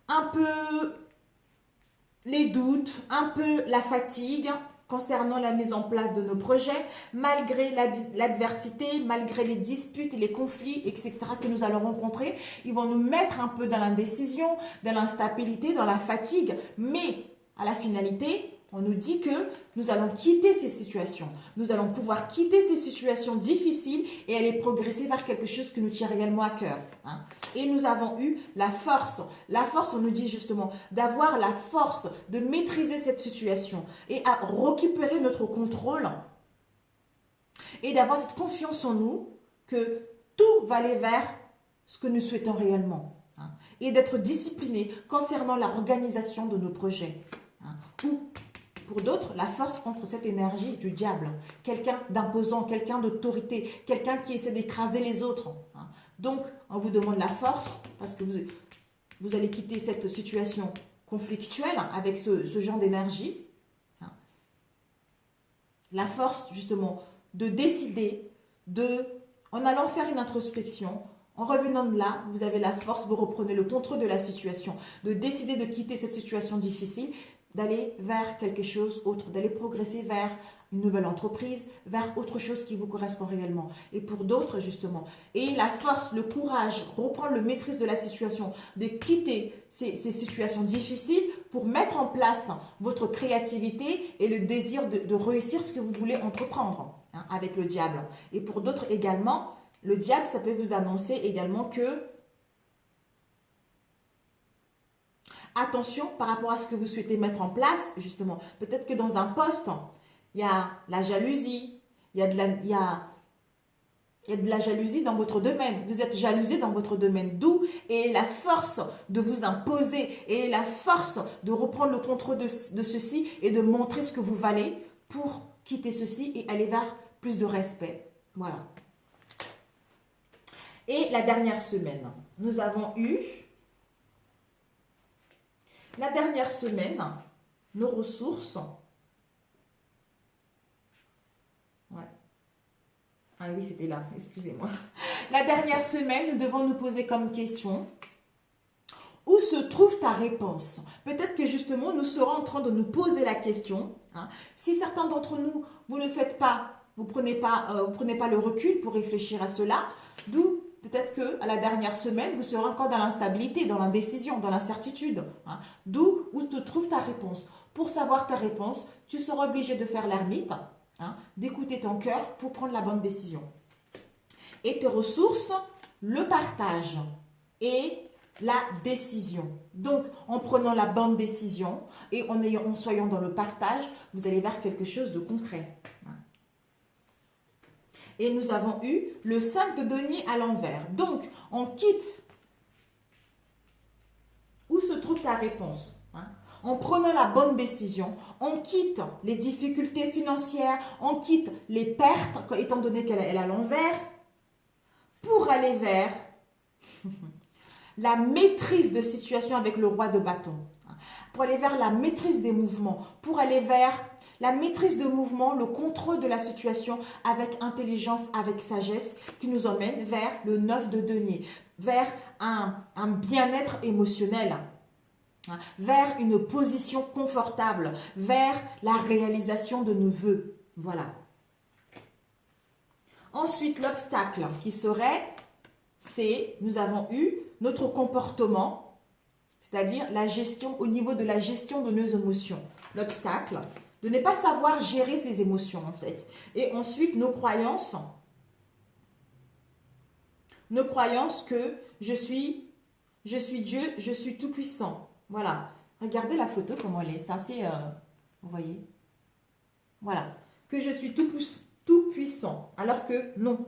A: un peu les doutes, un peu la fatigue concernant la mise en place de nos projets, malgré l'adversité, malgré les disputes et les conflits, etc. que nous allons rencontrer, ils vont nous mettre un peu dans l'indécision, dans l'instabilité, dans la fatigue, mais à la finalité, on nous dit que nous allons quitter ces situations. Nous allons pouvoir quitter ces situations difficiles et aller progresser vers quelque chose qui nous tient réellement à cœur. Hein. Et nous avons eu la force. La force, on nous dit justement d'avoir la force de maîtriser cette situation et à récupérer notre contrôle et d'avoir cette confiance en nous que tout va aller vers ce que nous souhaitons réellement. Hein. Et d'être discipliné concernant l'organisation de nos projets. Hein. Ou pour d'autres, la force contre cette énergie du diable. Quelqu'un d'imposant, quelqu'un d'autorité, quelqu'un qui essaie d'écraser les autres. Hein. Donc, on vous demande la force parce que vous allez quitter cette situation conflictuelle avec ce genre d'énergie. Hein. La force, justement, de décider, en allant faire une introspection, en revenant de là, vous avez la force, vous reprenez le contrôle de la situation, de décider de quitter cette situation difficile, d'aller vers quelque chose d'autre, d'aller progresser vers une nouvelle entreprise, vers autre chose qui vous correspond réellement. Et pour d'autres, justement, et la force, le courage, reprendre le maîtrise de la situation, de quitter ces situations difficiles pour mettre en place votre créativité et le désir de réussir ce que vous voulez entreprendre, hein, avec le diable. Et pour d'autres également, le diable, ça peut vous annoncer également que attention par rapport à ce que vous souhaitez mettre en place, justement. Peut-être que dans un poste, il y a la jalousie, il y a de la jalousie dans votre domaine. Vous êtes jalousé dans votre domaine. D'où est la force de vous imposer et la force de reprendre le contrôle de ceci et de montrer ce que vous valez pour quitter ceci et aller vers plus de respect. Voilà. Et la dernière semaine, nous avons eu... La dernière semaine, nos ressources. Ouais. Ah oui, c'était là, excusez-moi. La dernière semaine, nous devons nous poser comme question, où se trouve ta réponse? Peut-être que justement, nous serons en train de nous poser la question. Hein. Si certains d'entre nous, vous ne faites pas, vous prenez pas le recul pour réfléchir à cela, d'où peut-être qu'à la dernière semaine, vous serez encore dans l'instabilité, dans l'indécision, dans l'incertitude. Hein. D'où où te trouve ta réponse. Pour savoir ta réponse, tu seras obligé de faire l'ermite, hein, d'écouter ton cœur pour prendre la bonne décision. Et tes ressources, le partage et la décision. Donc, en prenant la bonne décision et en soyant dans le partage, vous allez vers quelque chose de concret. Et nous avons eu le 5 de denier à l'envers. Donc, on quitte. Où se trouve ta réponse? En prenant la bonne décision, on quitte les difficultés financières, on quitte les pertes, étant donné qu'elle est à l'envers, pour aller vers la maîtrise de situation avec le roi de bâton. Pour aller vers la maîtrise des mouvements, pour aller vers la maîtrise de mouvement, le contrôle de la situation avec intelligence, avec sagesse, qui nous emmène vers le 9 de denier, vers un bien-être émotionnel, vers une position confortable, vers la réalisation de nos vœux. Voilà. Ensuite, l'obstacle qui serait, nous avons eu notre comportement, c'est-à-dire la gestion, au niveau de la gestion de nos émotions. L'obstacle, de ne pas savoir gérer ses émotions en fait. Et ensuite, nos croyances que je suis Dieu, je suis tout puissant. Voilà. Regardez la photo, comment elle est. C'est assez, vous voyez. Voilà. Que je suis tout puissant. Alors que non.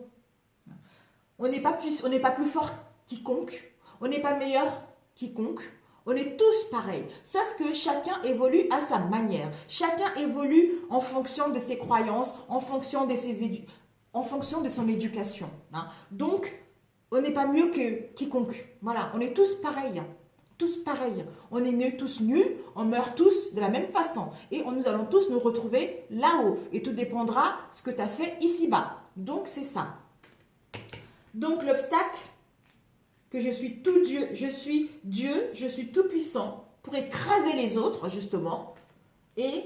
A: On n'est pas plus fort quiconque. On n'est pas meilleur quiconque. On est tous pareils. Sauf que chacun évolue à sa manière. Chacun évolue en fonction de ses croyances, en fonction de son éducation. Hein. Donc, on n'est pas mieux que quiconque. Voilà. On est tous pareils. Tous pareils. On est nés tous nuls, on meurt tous de la même façon. Et nous allons tous nous retrouver là-haut. Et tout dépendra de ce que tu as fait ici-bas. Donc, c'est ça. Donc, l'obstacle, que je suis tout Dieu, je suis tout puissant pour écraser les autres, justement. Et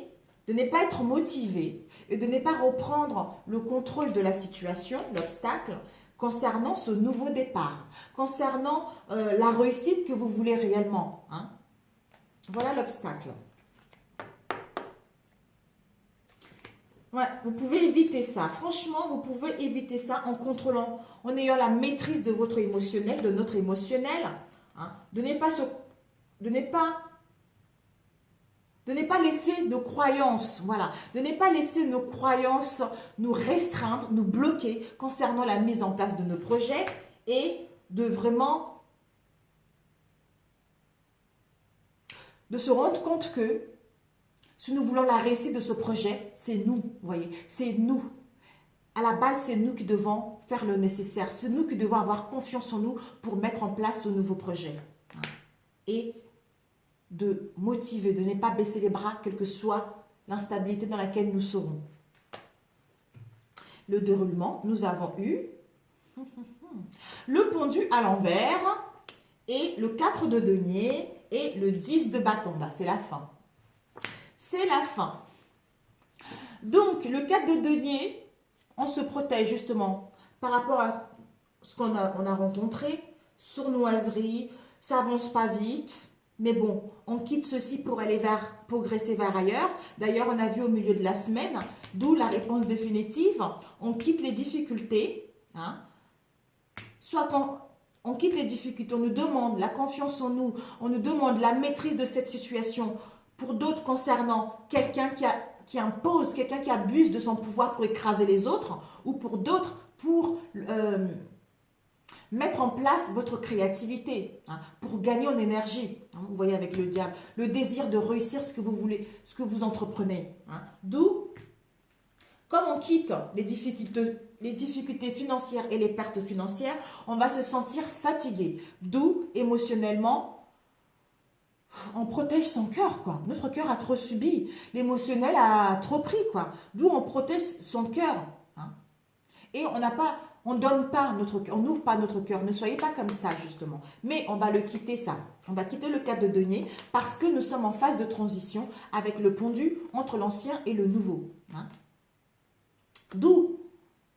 A: de ne pas être motivé et de ne pas reprendre le contrôle de la situation, l'obstacle, concernant ce nouveau départ, concernant la réussite que vous voulez réellement. Hein. Voilà l'obstacle. Ouais, vous pouvez éviter ça. Franchement, vous pouvez éviter ça en contrôlant, en ayant la maîtrise de votre émotionnel, de notre émotionnel. Hein. De ne pas laisser nos croyances, voilà, de ne pas laisser nos croyances nous restreindre, nous bloquer concernant la mise en place de nos projets et de vraiment de se rendre compte que si nous voulons la réussite de ce projet, c'est nous, vous voyez, c'est nous. À la base, c'est nous qui devons faire le nécessaire, c'est nous qui devons avoir confiance en nous pour mettre en place ce nouveau projet. Et de motiver, de ne pas baisser les bras, quelle que soit l'instabilité dans laquelle nous serons. Le déroulement, nous avons eu le pendu à l'envers et le 4 de denier et le 10 de bâton. Bah, c'est la fin. C'est la fin. Donc, le 4 de denier, on se protège justement par rapport à ce qu'on a rencontré, sournoiserie, ça avance pas vite. Mais bon, on quitte ceci pour aller progresser vers ailleurs. D'ailleurs, on a vu au milieu de la semaine, d'où la réponse définitive, on quitte les difficultés. Hein. Soit on quitte les difficultés, on nous demande la confiance en nous, on nous demande la maîtrise de cette situation. Pour d'autres concernant quelqu'un qui impose, quelqu'un qui abuse de son pouvoir pour écraser les autres, ou pour d'autres pour mettre en place votre créativité, hein, pour gagner en énergie. Hein, vous voyez avec le diable, le désir de réussir ce que vous voulez, ce que vous entreprenez. Hein. D'où, comme on quitte les difficultés financières et les pertes financières, on va se sentir fatigué. D'où, émotionnellement, on protège son cœur, quoi. Notre cœur a trop subi, l'émotionnel a trop pris, quoi. D'où on protège son cœur. Hein. Et on n'a pas, On donne pas notre cœur, on n'ouvre pas notre cœur. Ne soyez pas comme ça, justement. Mais on va le quitter, ça. On va quitter le 4 de denier parce que nous sommes en phase de transition avec le pendu entre l'ancien et le nouveau. Hein. D'où,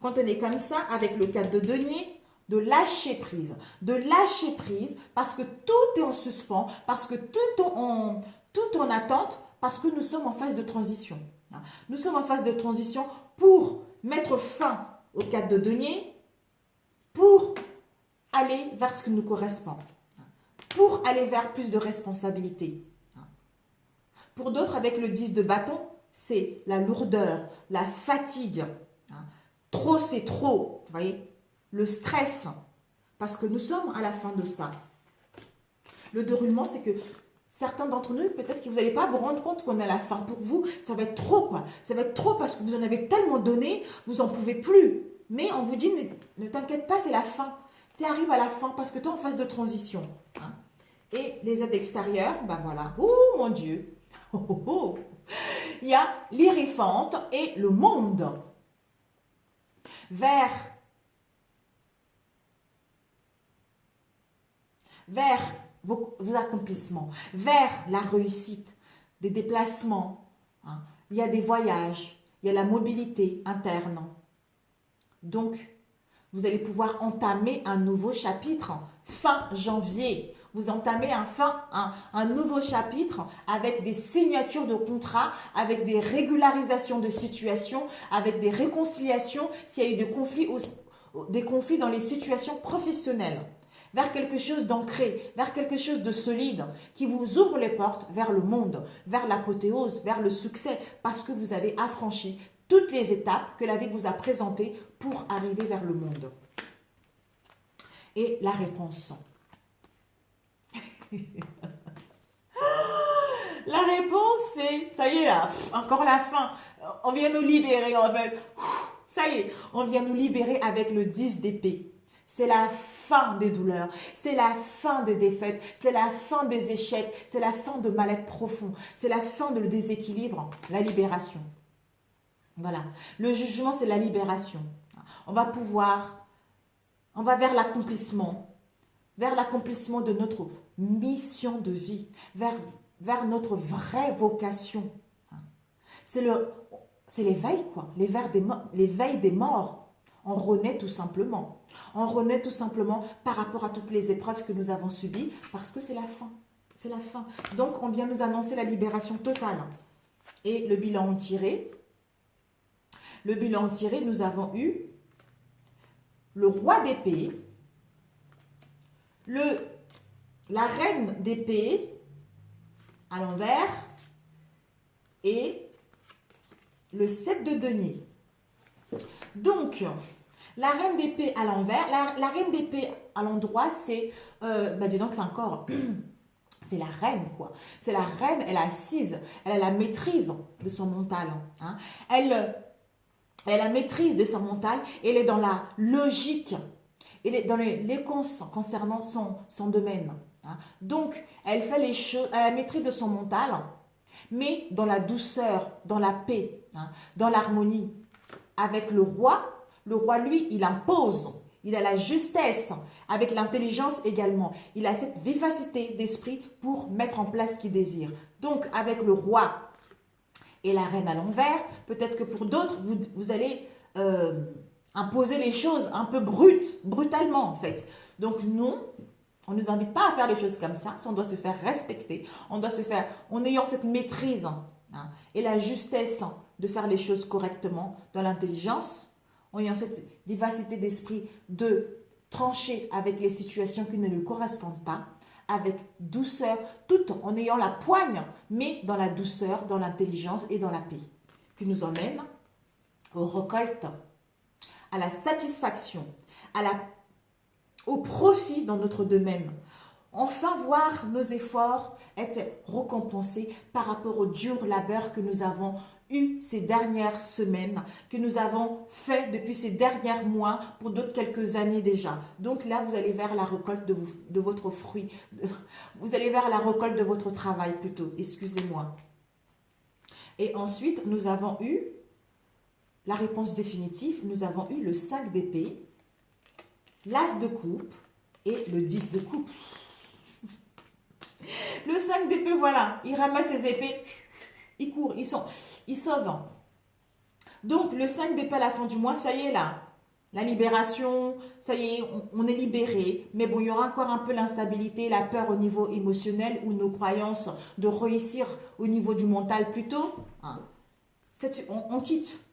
A: quand on est comme ça, avec le 4 de denier, de lâcher prise. De lâcher prise parce que tout est en suspens, parce que tout en attente, parce que nous sommes en phase de transition. Hein. Nous sommes en phase de transition pour mettre fin au 4 de denier, pour aller vers ce qui nous correspond, pour aller vers plus de responsabilité. Pour d'autres, avec le 10 de bâton, c'est la lourdeur, la fatigue. Trop, c'est trop, vous voyez, le stress, parce que nous sommes à la fin de ça. Le déroulement, c'est que certains d'entre nous, peut-être que vous n'allez pas vous rendre compte qu'on est à la fin. Pour vous, ça va être trop, quoi. Ça va être trop parce que vous en avez tellement donné, vous n'en pouvez plus. Mais on vous dit, ne t'inquiète pas, c'est la fin. Tu arrives à la fin parce que tu es en phase de transition. Hein. Et les aides extérieures, ben voilà. Oh mon Dieu. Oh, oh, oh. Il y a l'irréfante et le monde. Vers vos accomplissements, vers la réussite, des déplacements. Hein. Il y a des voyages, il y a la mobilité interne. Donc, vous allez pouvoir entamer un nouveau chapitre fin janvier. Vous entamez un nouveau chapitre avec des signatures de contrats, avec des régularisations de situations, avec des réconciliations s'il y a eu des conflits dans les situations professionnelles. Vers quelque chose d'ancré, vers quelque chose de solide, qui vous ouvre les portes vers le monde, vers l'apothéose, vers le succès, parce que vous avez affranchi toutes les étapes que la vie vous a présentées pour arriver vers le monde. Et la réponse. La réponse, c'est, ça y est là, encore la fin. On vient nous libérer en fait. Ça y est, on vient nous libérer avec le 10 d'épée. C'est la fin des douleurs, c'est la fin des défaites, c'est la fin des échecs, c'est la fin de mal-être profond, c'est la fin de le déséquilibre, la libération. Voilà. Le jugement, c'est la libération. On va vers l'accomplissement de notre mission de vie, vers notre vraie vocation. C'est l'éveil, quoi, l'éveil des morts. On renaît tout simplement. On renaît tout simplement par rapport à toutes les épreuves que nous avons subies, parce que c'est la fin. C'est la fin. Donc, on vient nous annoncer la libération totale. Et le bilan tiré. Le bilan tiré, nous avons eu le roi d'épée, la reine d'épée à l'envers et le 7 de denier. Donc, la reine d'épée à l'envers, la reine d'épée à l'endroit, c'est, dis donc c'est encore, c'est la reine quoi. C'est la reine, elle est assise, elle a la maîtrise de son mental. Hein. Elle a la maîtrise de son mental, elle est dans la logique, elle est dans les concernant son domaine. Hein. Donc, elle fait les choses, elle a la maîtrise de son mental, mais dans la douceur, dans la paix, hein, dans l'harmonie. Avec le roi, lui, il impose, il a la justesse, avec l'intelligence également. Il a cette vivacité d'esprit pour mettre en place ce qu'il désire. Donc, avec le roi et la reine à l'envers, peut-être que pour d'autres, vous allez imposer les choses un peu brutalement en fait. Donc, non, on ne nous invite pas à faire les choses comme ça. On doit se faire respecter. On doit se faire en ayant cette maîtrise hein, et la justesse de faire les choses correctement dans l'intelligence, en ayant cette vivacité d'esprit de trancher avec les situations qui ne nous correspondent pas, avec douceur, tout en ayant la poigne, mais dans la douceur, dans l'intelligence et dans la paix, qui nous emmène aux récoltes, à la satisfaction, au profit dans notre domaine. Enfin voir nos efforts être récompensés par rapport au dur labeur que nous avons eu ces dernières semaines, que nous avons fait depuis ces derniers mois, pour d'autres quelques années déjà. Donc là, vous allez vers la récolte de votre fruit. Vous allez vers la récolte de votre travail plutôt, excusez-moi. Et ensuite, nous avons eu la réponse définitive, nous avons eu le 5 d'épée l'as de coupe et le 10 de coupe. Le 5 d'épée, voilà, il ramasse ses épées, il court, il sauve. Donc, le 5 d'épée à la fin du mois, ça y est là. La libération, ça y est, on est libéré. Mais bon, il y aura encore un peu l'instabilité, la peur au niveau émotionnel ou nos croyances de réussir au niveau du mental plutôt. Hein. On quitte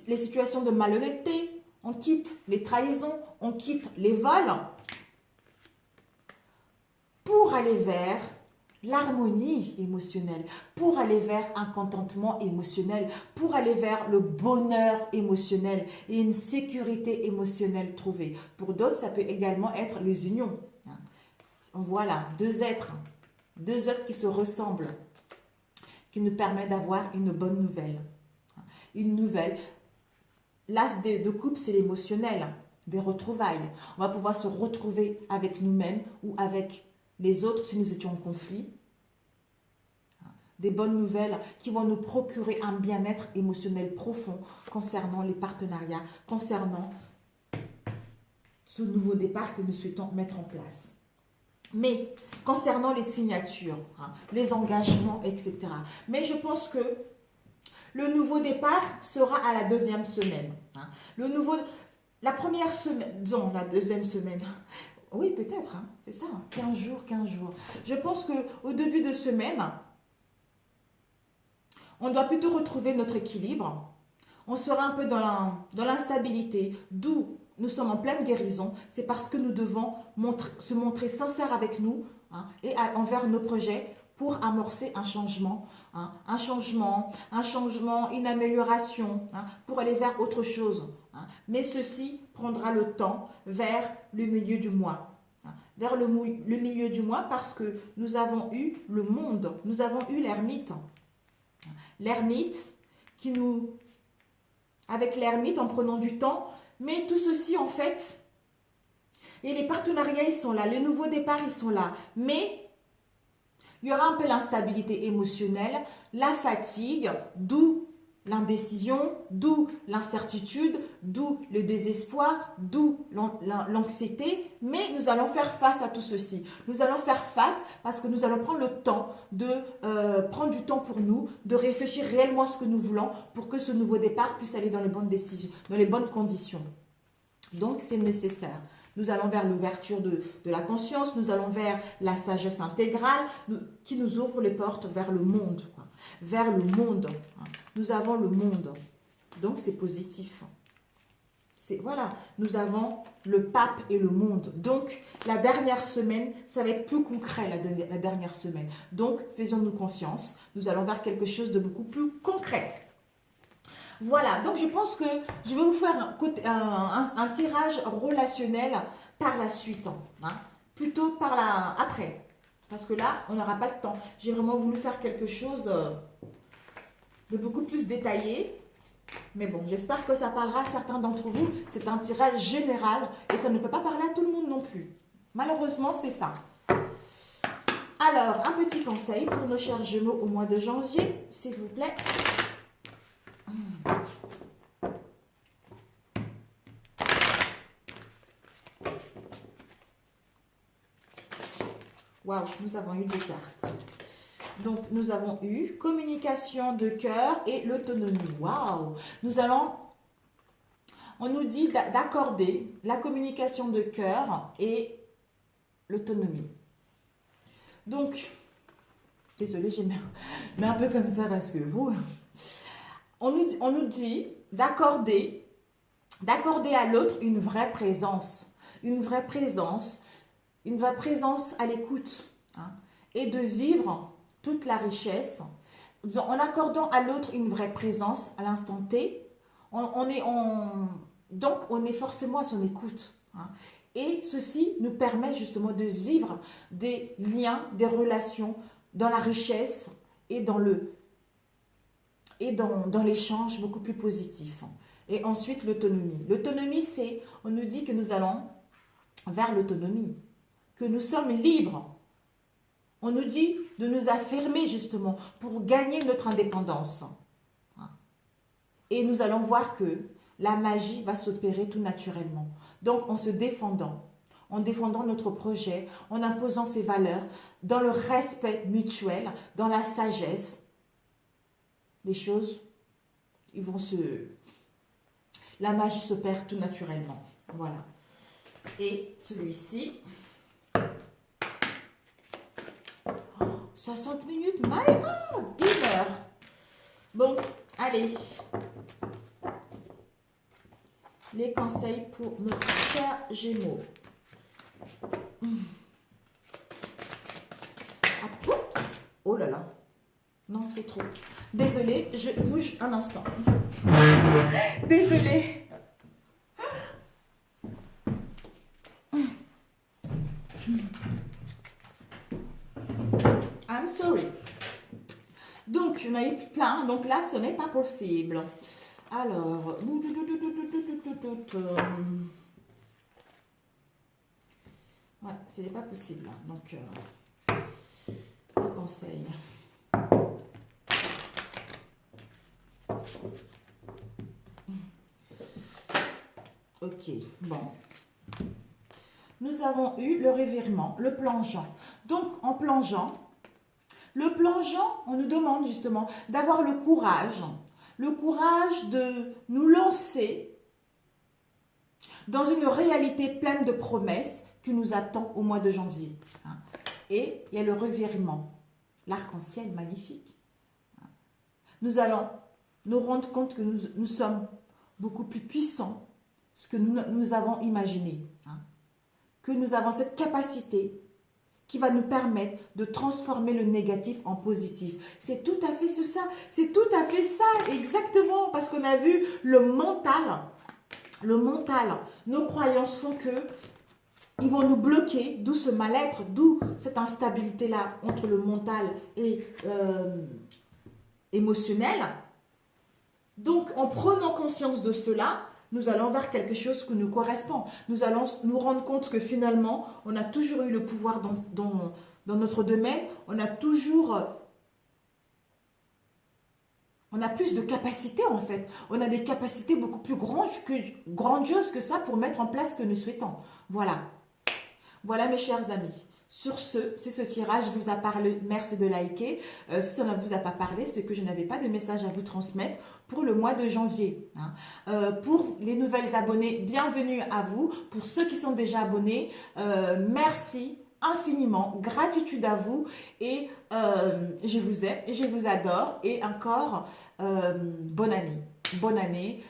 A: les situations de malhonnêteté, on quitte les trahisons, on quitte les vols pour aller vers l'harmonie émotionnelle, pour aller vers un contentement émotionnel, pour aller vers le bonheur émotionnel et une sécurité émotionnelle trouvée. Pour d'autres, ça peut également être les unions. Voilà, deux êtres qui se ressemblent, qui nous permettent d'avoir une bonne nouvelle. Une nouvelle. L'as de coupe, c'est l'émotionnel, des retrouvailles. On va pouvoir se retrouver avec nous-mêmes ou avec les autres si nous étions en conflit. Des bonnes nouvelles qui vont nous procurer un bien-être émotionnel profond concernant les partenariats, concernant ce nouveau départ que nous souhaitons mettre en place. Mais concernant les signatures, les engagements, etc. Mais je pense que le nouveau départ sera à la deuxième semaine. La première semaine, disons la deuxième semaine. Oui, peut-être, c'est ça, 15 jours. Je pense qu'au début de semaine, on doit plutôt retrouver notre équilibre. On sera un peu dans l'instabilité, d'où nous sommes en pleine guérison. C'est parce que nous devons se montrer sincères avec nous et envers nos projets pour amorcer un changement, une amélioration, pour aller vers autre chose. Mais ceci prendra le temps vers le milieu du mois. Vers le milieu du mois parce que nous avons eu le monde, nous avons eu l'ermite. L'ermite avec l'ermite en prenant du temps, mais tout ceci en fait, et les partenariats ils sont là, les nouveaux départs ils sont là, mais il y aura un peu l'instabilité émotionnelle, la fatigue, d'où l'indécision, d'où l'incertitude, d'où le désespoir, d'où l'anxiété. Mais nous allons faire face à tout ceci. Nous allons faire face parce que nous allons prendre le temps de prendre du temps pour nous, de réfléchir réellement à ce que nous voulons pour que ce nouveau départ puisse aller dans les bonnes décisions, dans les bonnes conditions. Donc, c'est nécessaire. Nous allons vers l'ouverture de la conscience, nous allons vers la sagesse intégrale qui nous ouvre les portes vers le monde. Vers le monde. Nous avons le monde. Donc, c'est positif. Voilà, nous avons le pape et le monde. Donc, la dernière semaine, ça va être plus concret, la dernière semaine. Donc, faisons-nous confiance. Nous allons vers quelque chose de beaucoup plus concret. Voilà, donc je pense que je vais vous faire un tirage relationnel par la suite, plutôt après, parce que là, on n'aura pas le temps. J'ai vraiment voulu faire quelque chose de beaucoup plus détaillé, mais bon, j'espère que ça parlera à certains d'entre vous. C'est un tirage général et ça ne peut pas parler à tout le monde non plus. Malheureusement, c'est ça. Alors, un petit conseil pour nos chers Gémeaux au mois de janvier, s'il vous plaît. Waouh, nous avons eu des cartes. Donc, nous avons eu communication de cœur et l'autonomie. Waouh, on nous dit d'accorder la communication de cœur et l'autonomie. Donc, désolée, j'ai mis un peu comme ça parce que vous... On nous dit d'accorder à l'autre une vraie présence à l'écoute, et de vivre toute la richesse en accordant à l'autre une vraie présence à l'instant T. Donc on est forcément à son écoute, et ceci nous permet justement de vivre des liens, des relations dans la richesse et dans l'échange beaucoup plus positif. Et ensuite, l'autonomie. L'autonomie, on nous dit que nous allons vers l'autonomie, que nous sommes libres. On nous dit de nous affirmer justement pour gagner notre indépendance. Et nous allons voir que la magie va s'opérer tout naturellement. Donc, en se défendant, en défendant notre projet, en imposant ses valeurs, dans le respect mutuel, dans la sagesse, les choses, ils vont se... La magie s'opère tout naturellement. Voilà. Et celui-ci... 60 minutes, my God, 1 heure. Bon, allez. Les conseils pour notre cher Gémeaux. Ah, oh là là. Non, c'est trop. Désolée, je bouge un instant. Désolée. I'm sorry. Donc, il y en a eu plein. Donc là, ce n'est pas possible. Alors, ouais, ce n'est pas possible. Donc, un conseil. Ok, bon. Nous avons eu le revirement, le plongeant. Donc, en plongeant, le plongeant, on nous demande justement d'avoir le courage de nous lancer dans une réalité pleine de promesses qui nous attend au mois de janvier. Et il y a le revirement, l'arc-en-ciel magnifique. Nous allons nous rendre compte que nous sommes beaucoup plus puissants que ce que nous avons imaginé. Que nous avons cette capacité qui va nous permettre de transformer le négatif en positif. C'est tout à fait ça. C'est tout à fait ça, exactement. Parce qu'on a vu le mental. Nos croyances font que ils vont nous bloquer, d'où ce mal-être, d'où cette instabilité-là entre le mental et émotionnel. Donc, en prenant conscience de cela, nous allons vers quelque chose qui nous correspond. Nous allons nous rendre compte que finalement, on a toujours eu le pouvoir dans notre domaine. On a plus de capacités en fait. On a des capacités beaucoup plus grandioses que ça pour mettre en place ce que nous souhaitons. Voilà. Voilà mes chers amis. Sur si ce tirage vous a parlé, merci de liker. Si ça ne vous a pas parlé, c'est que je n'avais pas de message à vous transmettre pour le mois de janvier. Pour les nouvelles abonnés, bienvenue à vous. Pour ceux qui sont déjà abonnés, merci infiniment. Gratitude à vous. Et je vous aime et je vous adore. Et encore, bonne année. Bonne année.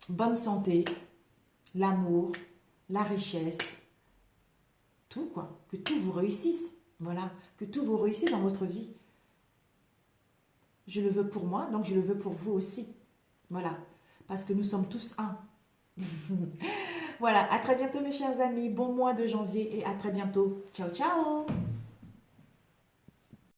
A: Bonne santé, l'amour, la richesse. Tout quoi, que tout vous réussisse, voilà, que tout vous réussisse dans votre vie. Je le veux pour moi, donc je le veux pour vous aussi, voilà, parce que nous sommes tous un. Voilà, à très bientôt mes chers amis, bon mois de janvier et à très bientôt, ciao ciao.